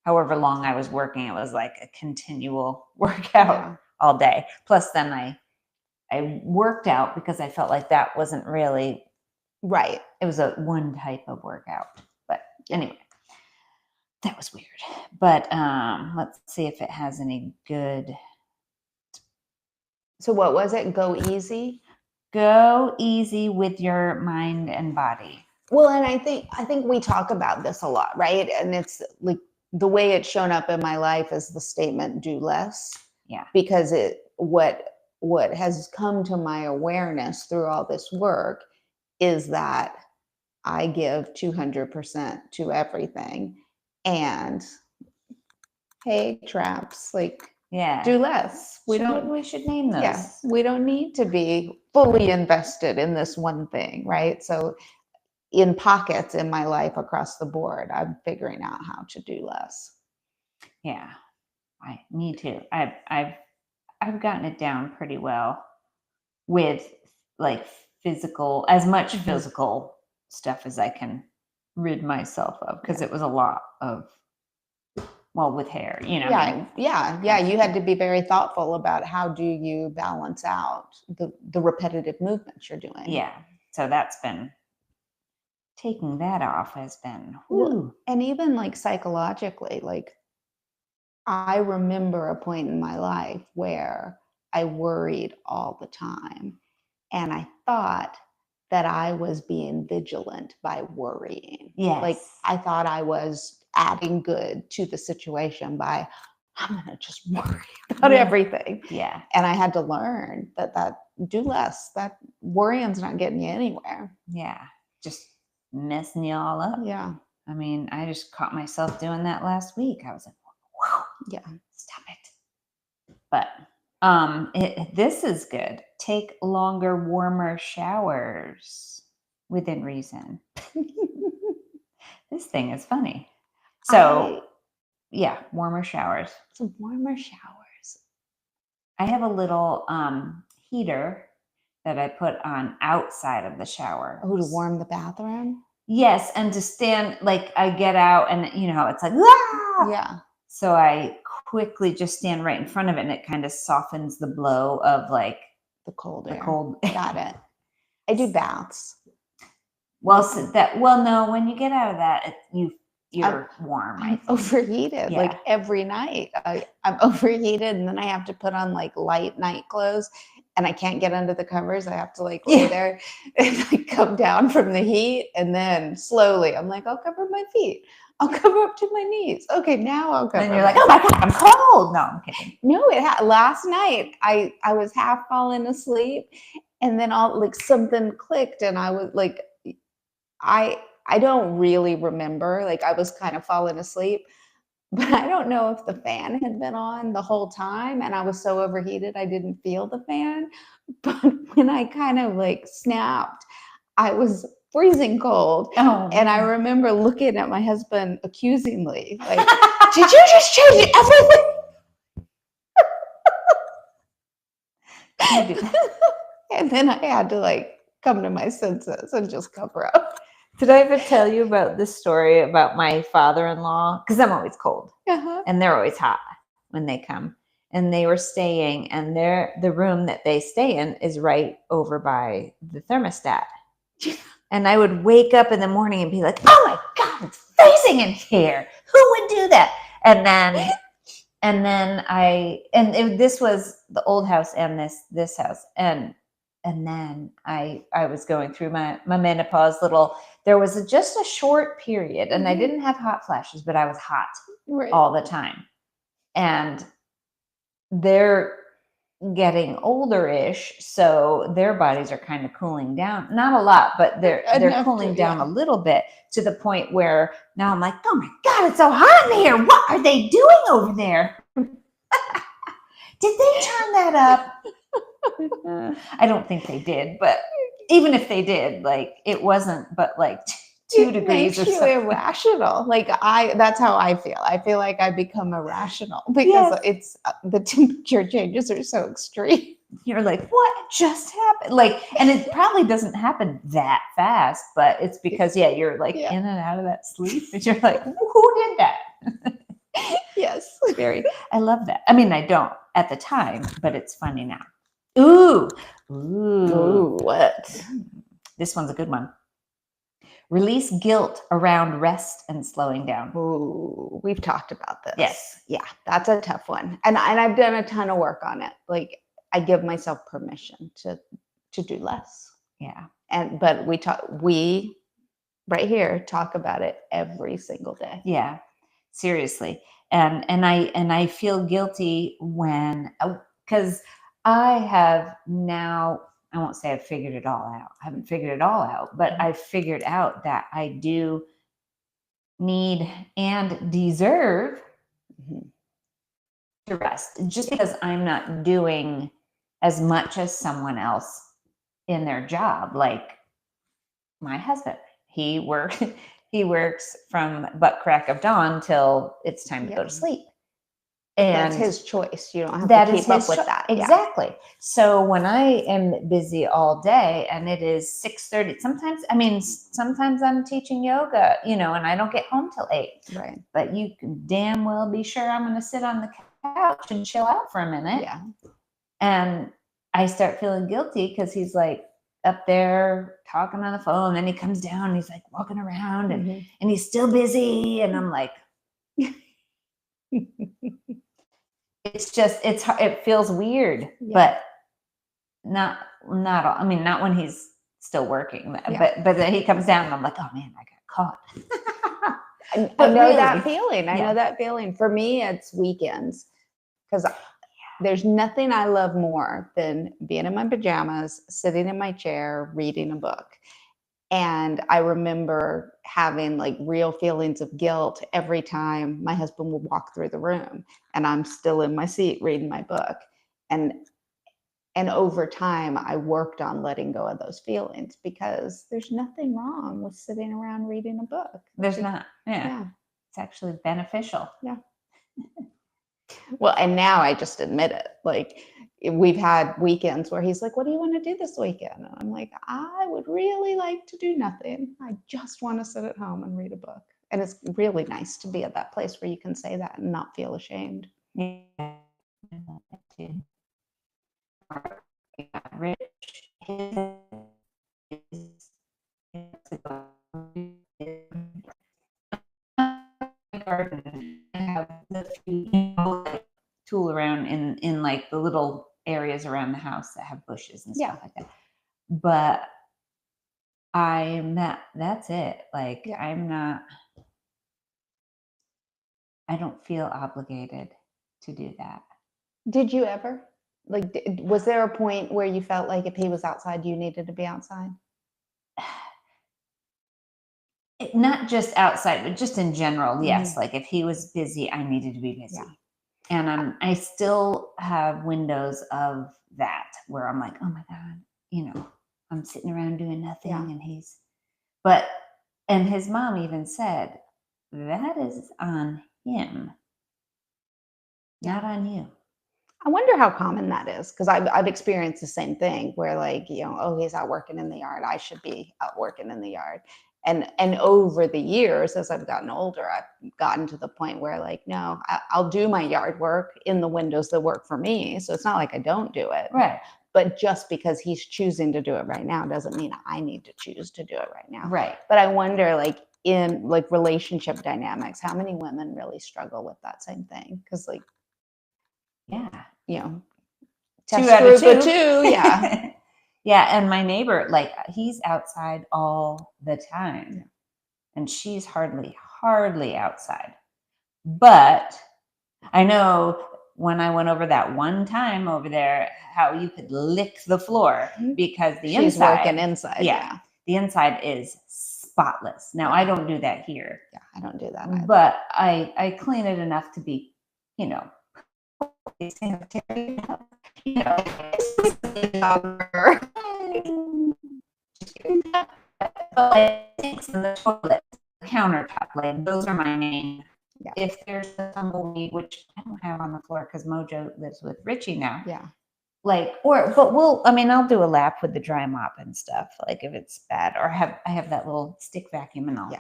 however long I was working. It was like a continual workout Yeah. all day. Plus, then I worked out because I felt like that wasn't really, Right. it was a one type of workout. But anyway, that was weird. But let's see if it has any good. So what was it? Go easy? Go easy with your mind and body. Well, and I think we talk about this a lot, right? And it's like the way it's shown up in my life is the statement do less. Yeah. Because what has come to my awareness through all this work is that I give 200% to everything. And hey, traps, like Yeah. do less. Maybe we should name those. Yeah, we don't need to be fully invested in this one thing, right? So in pockets in my life across the board, I'm figuring out how to do less. Yeah. Me too. I've gotten it down pretty well with like physical, as much Mhm. physical stuff as I can rid myself of, because it was a lot of, well, with hair, you know. I mean, Yeah. You had to be very thoughtful about how do you balance out the repetitive movements you're doing. yeah. So that's been, taking that off has been, Well, whew. and even like psychologically, like I remember a point in my life where I worried all the time. And I thought that I was being vigilant by worrying. Like Yes. I thought I was adding good to the situation by, I'm going to just worry about Yeah. everything. Yeah. And I had to learn that do less, that worrying's not getting you anywhere. Yeah. Just messing you all up. Yeah. I mean, I just caught myself doing that last week. I was like, wow, Yeah. stop it. But this is good. Take longer, warmer showers within reason. This thing is funny. So, yeah, warmer showers. Some warmer showers. I have a little heater that I put on outside of the shower. Oh, to warm the bathroom? Yes, and to stand, like I get out and you know how it's like, ah! Yeah. So I quickly just stand right in front of it and it kind of softens the blow of like The cold the air. cold. Got it. I do baths. Well, no, when you get out of that, you're warm. I'm overheated Yeah. like every night. I'm overheated and then I have to put on like light night clothes and I can't get under the covers. I have to like lay there and like come down from the heat and then slowly I'm like, I'll cover my feet. I'll cover up to my knees. Okay, now I'll cover. And you're like, oh my God, I'm cold. No, I'm kidding. No, last night I was half falling asleep and then all like something clicked and I was like, I don't really remember, like I was kind of falling asleep, but I don't know if the fan had been on the whole time and I was so overheated I didn't feel the fan. But when I kind of like snapped, I was freezing cold. Oh, and I remember looking at my husband accusingly, like, did you just change everything? And then I had to like come to my senses and just cover up. Did I ever tell you about this story about my father-in-law? Because I'm always cold and they're always hot when they come. And they were staying, and the room that they stay in is right over by the thermostat. And I would wake up in the morning and be like, oh my God, it's freezing in here. Who would do that? And then this was the old house and this house. And then I was going through my menopause there was just a short period and I didn't have hot flashes, but I was hot all the time. And they're getting older-ish, so their bodies are kind of cooling down. Not a lot, but they're cooling down a little bit to the point where now I'm like, oh my God, it's so hot in here. What are they doing over there? Did they turn that up? I don't think they did, but even if they did, like it wasn't but like 2 It degrees makes or you something. irrational. Like that's how I feel. I feel like I become irrational because Yes. it's the temperature changes are so extreme. You're like, what just happened? Like, and it probably doesn't happen that fast, but it's because you're like Yeah. in and out of that sleep, and you're like, who did that? Yes. I love that. I mean, I don't at the time, but it's funny now. Ooh. What? This one's a good one. Release guilt around rest and slowing down. Ooh, we've talked about this. Yes. Yeah, that's a tough one. And I've done a ton of work on it. Like I give myself permission to do less. Yeah. But we right here talk about it every single day. Yeah. Seriously. And I feel guilty when because I have now, I won't say I've figured it all out. I haven't figured it all out, but I've figured out that I do need and deserve to rest. Just because I'm not doing as much as someone else in their job, like my husband. He works from butt crack of dawn till it's time to go to sleep. And that's his choice. You don't have that to is keep up his with that. Exactly. Yeah. So when I am busy all day and it is 6:30, sometimes I'm teaching yoga, and I don't get home till 8. Right. But you can damn well be sure I'm going to sit on the couch and chill out for a minute. Yeah. And I start feeling guilty because he's like up there talking on the phone. And then he comes down and he's like walking around and he's still busy. And I'm like, it feels weird, but not when he's still working, but then he comes down and I'm like, oh man, I got caught. I know that feeling. I know that feeling. For me, it's weekends because there's nothing I love more than being in my pajamas, sitting in my chair, reading a book. And I remember having like real feelings of guilt every time my husband would walk through the room and I'm still in my seat reading my book. And over time, I worked on letting go of those feelings because there's nothing wrong with sitting around reading a book. There's not. Yeah. It's actually beneficial. Yeah. Well, and now I just admit it. Like we've had weekends where he's like, what do you want to do this weekend? And I'm like, I would really like to do nothing. I just want to sit at home and read a book. And it's really nice to be at that place where you can say that and not feel ashamed. Yeah. I love that too. Rich garden. I have the few tool around in like the little areas around the house that have bushes and stuff like that. But that's it. Like I don't feel obligated to do that. Did you ever? Like, was there a point where you felt like if he was outside, you needed to be outside? Not just outside, but just in general. Yes. Like if he was busy, I needed to be busy. Yeah. And I still have windows of that where I'm like, oh my God, I'm sitting around doing nothing and and his mom even said, that is on him, not on you. I wonder how common that is because I've experienced the same thing where like, oh, he's out working in the yard. I should be out working in the yard. And over the years, as I've gotten older, I've gotten to the point where like, no, I'll do my yard work in the windows that work for me. So it's not like I don't do it. Right. But just because he's choosing to do it right now doesn't mean I need to choose to do it right now. Right. But I wonder like in like relationship dynamics, how many women really struggle with that same thing? Because like, yeah. 2 out of 2. Yeah. Yeah. And my neighbor, like he's outside all the time and she's hardly outside. But I know when I went over that one time over there, how you could lick the floor because she's working inside. Yeah. The inside is spotless. Now I don't do that here. Yeah. I don't do that either. But I clean it enough to be, sanitary. You know, sinks and the toilet, the countertop lid, those are my main. Yeah. If there's a tumbleweed, which I don't have on the floor because Mojo lives with Richie now, Yeah. like, but I'll do a lap with the dry mop and stuff, like if it's bad, or I have that little stick vacuum and all. Yeah.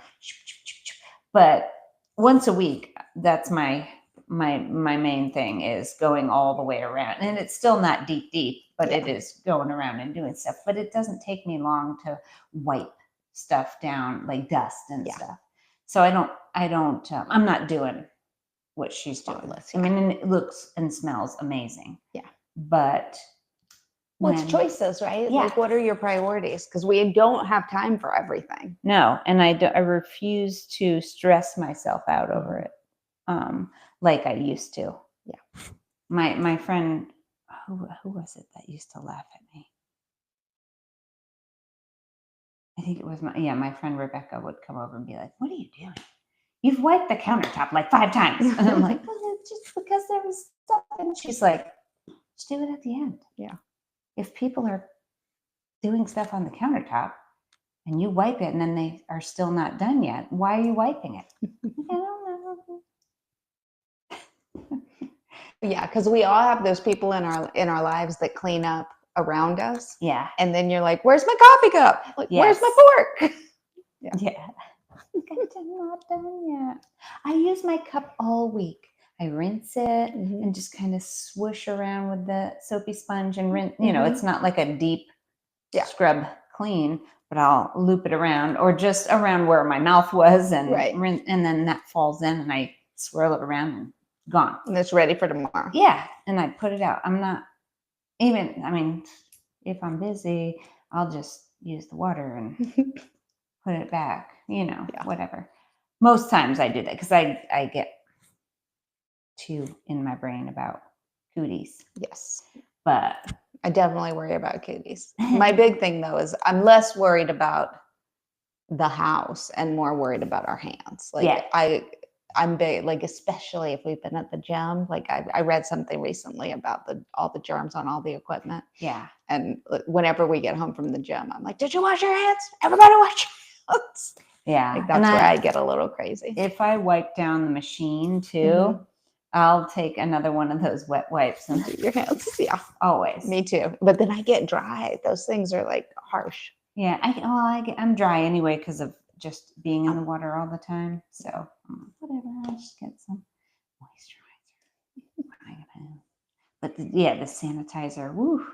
But once a week, that's my main thing, is going all the way around, and it's still not deep, but it is going around and doing stuff. But it doesn't take me long to wipe stuff down, like dust and stuff. So I don't. I'm not doing what she's doing. Spotless, I mean, and it looks and smells amazing. Yeah. But Well, it's choices, right? Yeah. Like, what are your priorities? Because we don't have time for everything. No, and I refuse to stress myself out over it, like I used to. Yeah. My friend, who was it that used to laugh at me? I think it was my friend Rebecca would come over and be like, "What are you doing? You've wiped the countertop like 5 times." And I'm like, "Well, it's just because there was stuff." And she's like, "Just do it at the end." Yeah. If people are doing stuff on the countertop and you wipe it and then they are still not done yet, why are you wiping it? I don't know. Yeah, because we all have those people in our lives that clean up around us. Yeah. And then you're like, "Where's my coffee cup? Like, where's my fork?" Yeah. I'm not done yet. I use my cup all week. I rinse it and just kind of swoosh around with the soapy sponge and rinse. You know, it's not like a deep scrub clean, but I'll loop it around, or just around where my mouth was, and rinse, and then that falls in, and I swirl it around and gone. And it's ready for tomorrow. Yeah, and I put it out. I'm not even. I mean, if I'm busy, I'll just use the water and put it back. You know, whatever. Most times I do that because I get too in my brain about cooties. Yes. But I definitely worry about cooties. My big thing though is I'm less worried about the house and more worried about our hands. Like I'm big, like, especially if we've been at the gym. Like I read something recently about all the germs on all the equipment. Yeah. And whenever we get home from the gym, I'm like, "Did you wash your hands? Everybody wash your hands." Yeah. Like, that's where I get a little crazy. If I wipe down the machine too, I'll take another one of those wet wipes and your hands. Yeah. Always. Me too. But then I get dry. Those things are like harsh. Yeah. I'm dry anyway because of just being in the water all the time. So whatever, I'll just get some moisturizer. But the sanitizer, woo,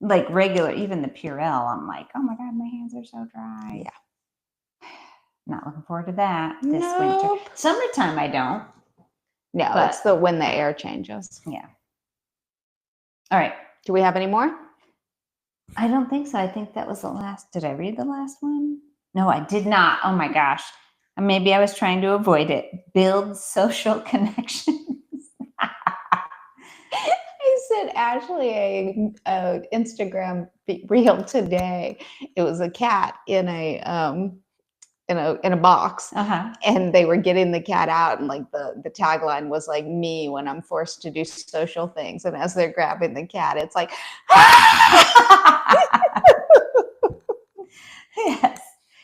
like regular, even the Purell, I'm like, oh my God, my hands are so dry. Yeah. Not looking forward to that this winter. Summertime, I don't. No, but it's when the air changes. Yeah. All right. Do we have any more? I don't think so. I think that was the last. Did I read the last one? No, I did not. Oh my gosh. Maybe I was trying to avoid it. Build social connections. I sent Ashley a Instagram reel today. It was a cat in a box, and they were getting the cat out, and like the tagline was like, "Me when I'm forced to do social things," and as they're grabbing the cat, it's like, yes,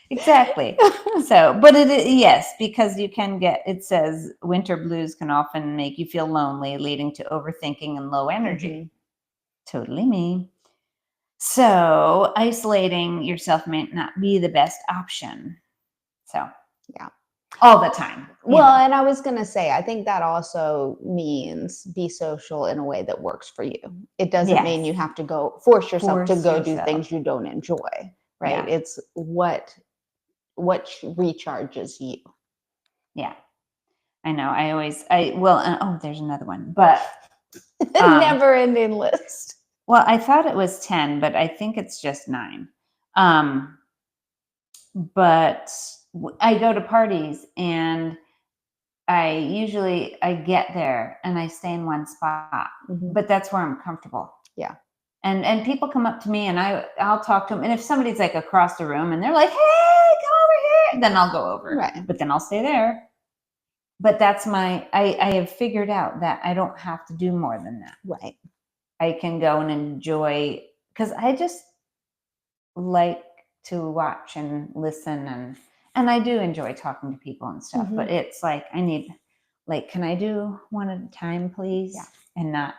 exactly. So, but yes, because you can get, it says winter blues can often make you feel lonely, leading to overthinking and low energy. Totally me. So isolating yourself may not be the best option. So, yeah, all the time. Well, and I was going to say, I think that also means be social in a way that works for you. It doesn't mean you have to force yourself to go do things you don't enjoy, right? Yeah. It's what recharges you. Yeah, I know. There's another one, but never ending list. Well, I thought it was 10, but I think it's just 9. But I go to parties and I get there and I stay in one spot, but that's where I'm comfortable. Yeah. And people come up to me and I'll talk to them. And if somebody's like across the room and they're like, "Hey, come over here," then I'll go over. Right. But then I'll stay there. but that's I have figured out that I don't have to do more than that. Right. I can go and enjoy, because I just like to watch and listen, and I do enjoy talking to people and stuff, but it's like I need, like, can I do one at a time, please? Yeah. And not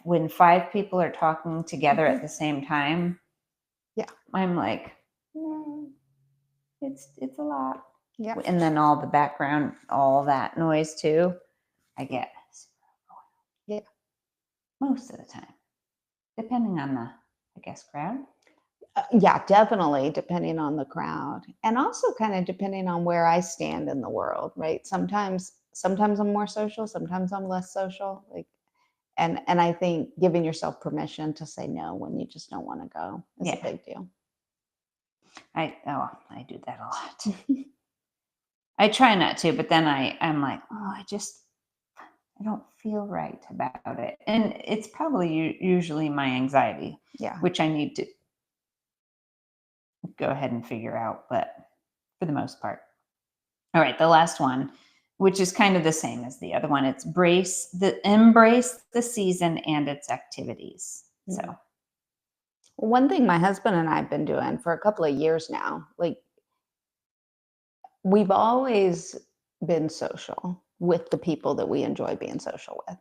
when 5 people are talking together at the same time. Yeah. I'm like, it's a lot. Yeah. And then all the background, all that noise too, I get Yeah. most of the time, depending on the, I guess, crowd. Yeah, definitely depending on the crowd, and also kind of depending on where I stand in the world, right? Sometimes I'm more social, sometimes I'm less social, like, and I think giving yourself permission to say no when you just don't want to go is Yeah. a big deal. I do that a lot. I try not to, but then I'm like, oh, I don't feel right about it. And it's probably usually my anxiety, Yeah. which I need to go ahead and figure out, but for the most part. All right, the last one, which is kind of the same as the other one. It's embrace the season and its activities. So, One thing my husband and I have been doing for a couple of years now, like, we've always been social with the people that we enjoy being social with.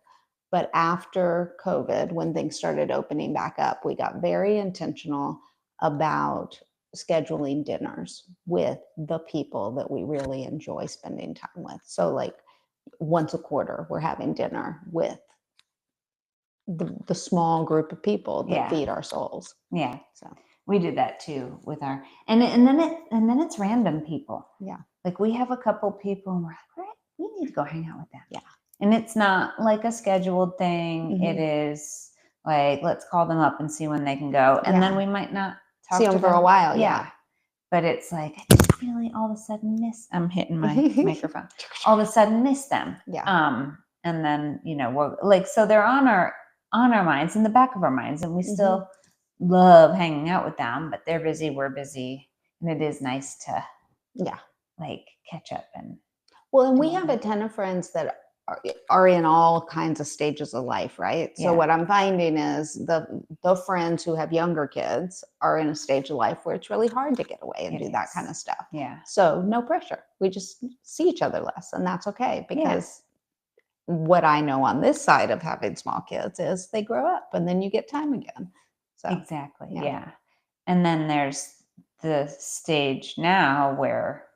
But after COVID, when things started opening back up, we got very intentional about scheduling dinners with the people that we really enjoy spending time with. So, like, once a quarter, we're having dinner with the small group of people that Yeah. feed our souls. yeah, So, we did that too with our, and then it's random people. yeah. Like, we have a couple people and we're like, right, we need to go hang out with them. Yeah. And it's not like a scheduled thing. It is like, let's call them up and see when they can go. And then Yeah. we might not talk See to them for a while. Yeah. But it's like, I just really all of a sudden I'm hitting my microphone. All of a sudden miss them. Yeah. And then, we're like, so they're on our minds, in the back of our minds, and we still love hanging out with them, but they're busy, we're busy. And it is nice to like catch up. And Well, and we have a ton of friends that are in all kinds of stages of life, right? So Yeah. what I'm finding is the friends who have younger kids are in a stage of life where it's really hard to get away and It do that is. kind of stuff. Yeah. So no pressure. We just see each other less, and that's okay, because what I know on this side of having small kids is they grow up and then you get time again. So Exactly. yeah. Yeah. And then there's the stage now where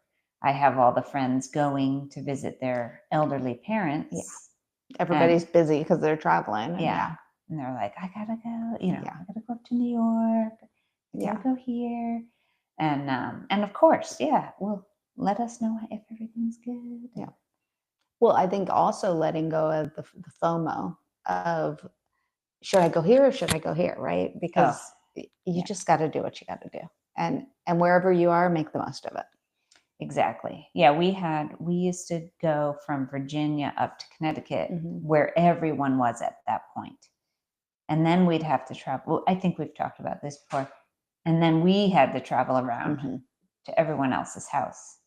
I have all the friends going to visit their elderly parents. Everybody's busy because they're traveling. And and they're like, I gotta go, Yeah. I gotta go up to New York. I gotta go here. And of course, well, let us know if everything's good. Yeah. Well, I think also letting go of the FOMO of, should I go here or should I go here, right? Because you just got to do what you got to do, and wherever you are, make the most of it. Exactly. Yeah, we used to go from Virginia up to Connecticut, where everyone was at that point. And then we'd have to travel. I think we've talked about this before. And then we had to travel around to everyone else's house.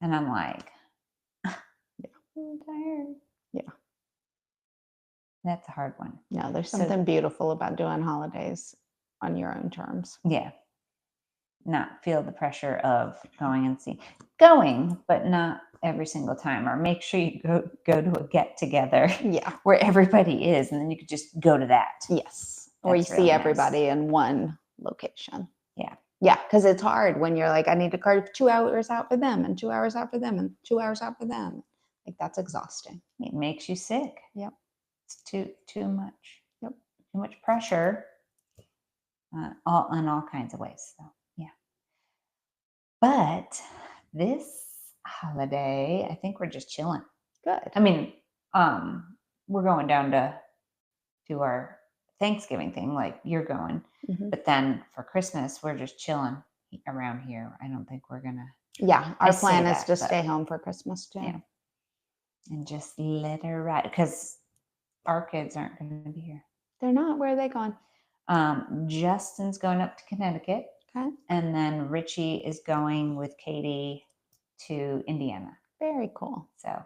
And I'm like, I'm tired. Yeah. That's a hard one. No, there's something beautiful about doing holidays on your own terms. Yeah. Not feel the pressure of going, but not every single time. Or make sure you go to a get together where everybody is, and then you could just go to that. Yes. Or you see everybody in one location. Yeah, because it's hard when you're like, I need to carve 2 hours out for them and 2 hours out for them and 2 hours out for them. Like, that's exhausting. It makes you sick. Yep. It's too much. Yep. Too much pressure. All in all kinds of ways. So yeah. But this holiday, I think we're just chilling. Good. I mean, we're going down to do our Thanksgiving thing, like you're going. But then for Christmas, we're just chilling around here. I don't think we're gonna. Yeah, our plan is to stay home for Christmas too. Yeah. And just let her ride, because our kids aren't going to be here. They're not. Where are they going? Justin's going up to Connecticut. Okay. And then Richie is going with Katie to Indiana. Very cool. So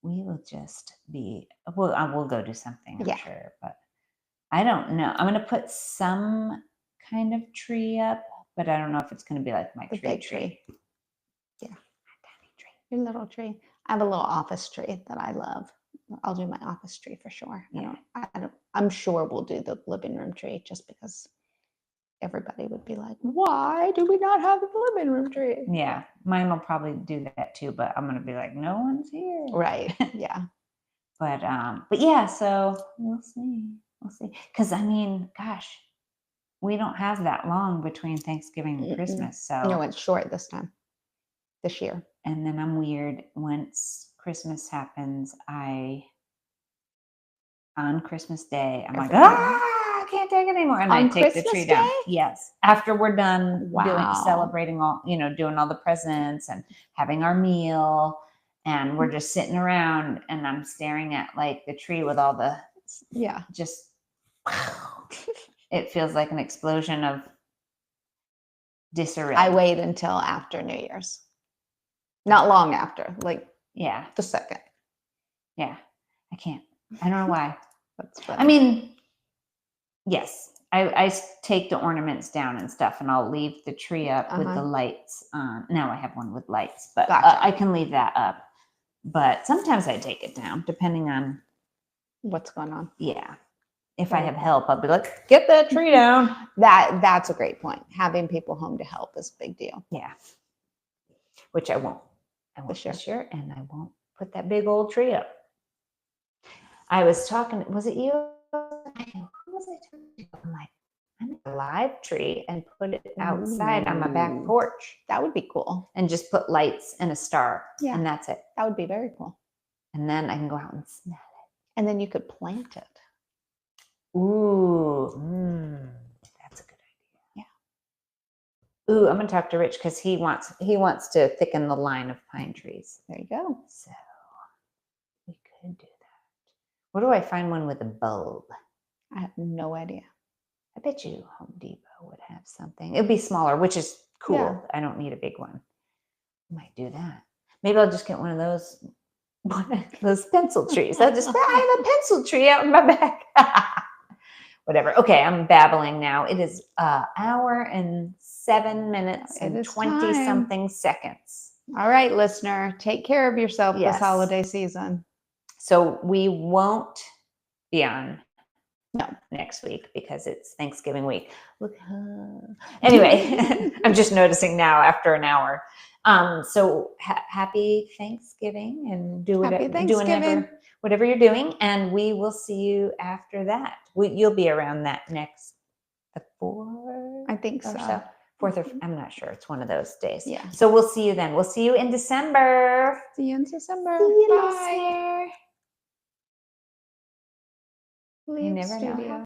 we will just be, well, I will go do something, I'm Yeah. sure, but I don't know. I'm going to put some kind of tree up, but I don't know if it's going to be like my The tree big tree. tree. Yeah. Your little tree. I have a little office tree that I love. I'll do my office tree for sure. Yeah. I'm sure we'll do the living room tree just because everybody would be like, why do we not have the living room tree? Yeah, mine will probably do that too, but I'm going to be like, no one's here. Right. Yeah. But yeah, so we'll see. We'll see. Because I mean, gosh, we don't have that long between Thanksgiving and Mm-mm. Christmas. So No, it's short this year. and then I'm weird. Once Christmas happens, on Christmas Day, I'm like, Everybody- I can't take it anymore. And On I take the Christmas tree down. Day? Yes. After we're done Wow. celebrating all, doing all the presents and having our meal. And we're just sitting around and I'm staring at like the tree with all the Yeah. just it feels like an explosion of disarray. I wait until after New Year's. Not long after, like Yeah. the second. Yeah. I can't. I don't know why. That's funny. I mean, yes, I take the ornaments down and stuff, and I'll leave the tree up with the lights on. Now I have one with lights, but Gotcha. I can leave that up. But sometimes I take it down, depending on, what's going on. yeah. If I Very have cool. help, I'll be like, get that tree down. That's a great point. Having people home to help is a big deal. Yeah. Which I won't. I won't This year. this year, and I won't put that big old tree up. I was talking, was it you? Who was I talking to? I'm like, I make a live tree and put it outside on my back Ooh. porch That would be cool. and just put lights and a star. Yeah. And that's it. That would be very cool. And then I can go out and smell And then you could plant it. it. Ooh, that's a good idea. Yeah. Ooh, I'm gonna talk to Rich because he wants to thicken the line of pine trees. There you go. So we could do that. Where do I find one with a bulb? I have no idea. I bet you Home Depot would have something. It'd be smaller, which is cool. Yeah. I don't need a big one. I might do that. Maybe I'll just get one of those pencil trees. I have a pencil tree out in my back. Whatever. Okay, I'm babbling now. It is an hour and 7 minutes It and is 20 time. something seconds. All right, listener, take care of yourself Yes. this holiday season. So we won't be on No. next week because it's Thanksgiving week. Look, anyway, I'm just noticing now after an hour. So happy Thanksgiving and do Happy whatever, Thanksgiving. whatever you're doing, and we will see you after that. You'll be around that next the 4th. I think or so. 4th or I'm not sure. It's one of those days. Yeah. So we'll see you then. We'll see you in December. See you in December. See you, Bye. listener. Leave never know studio.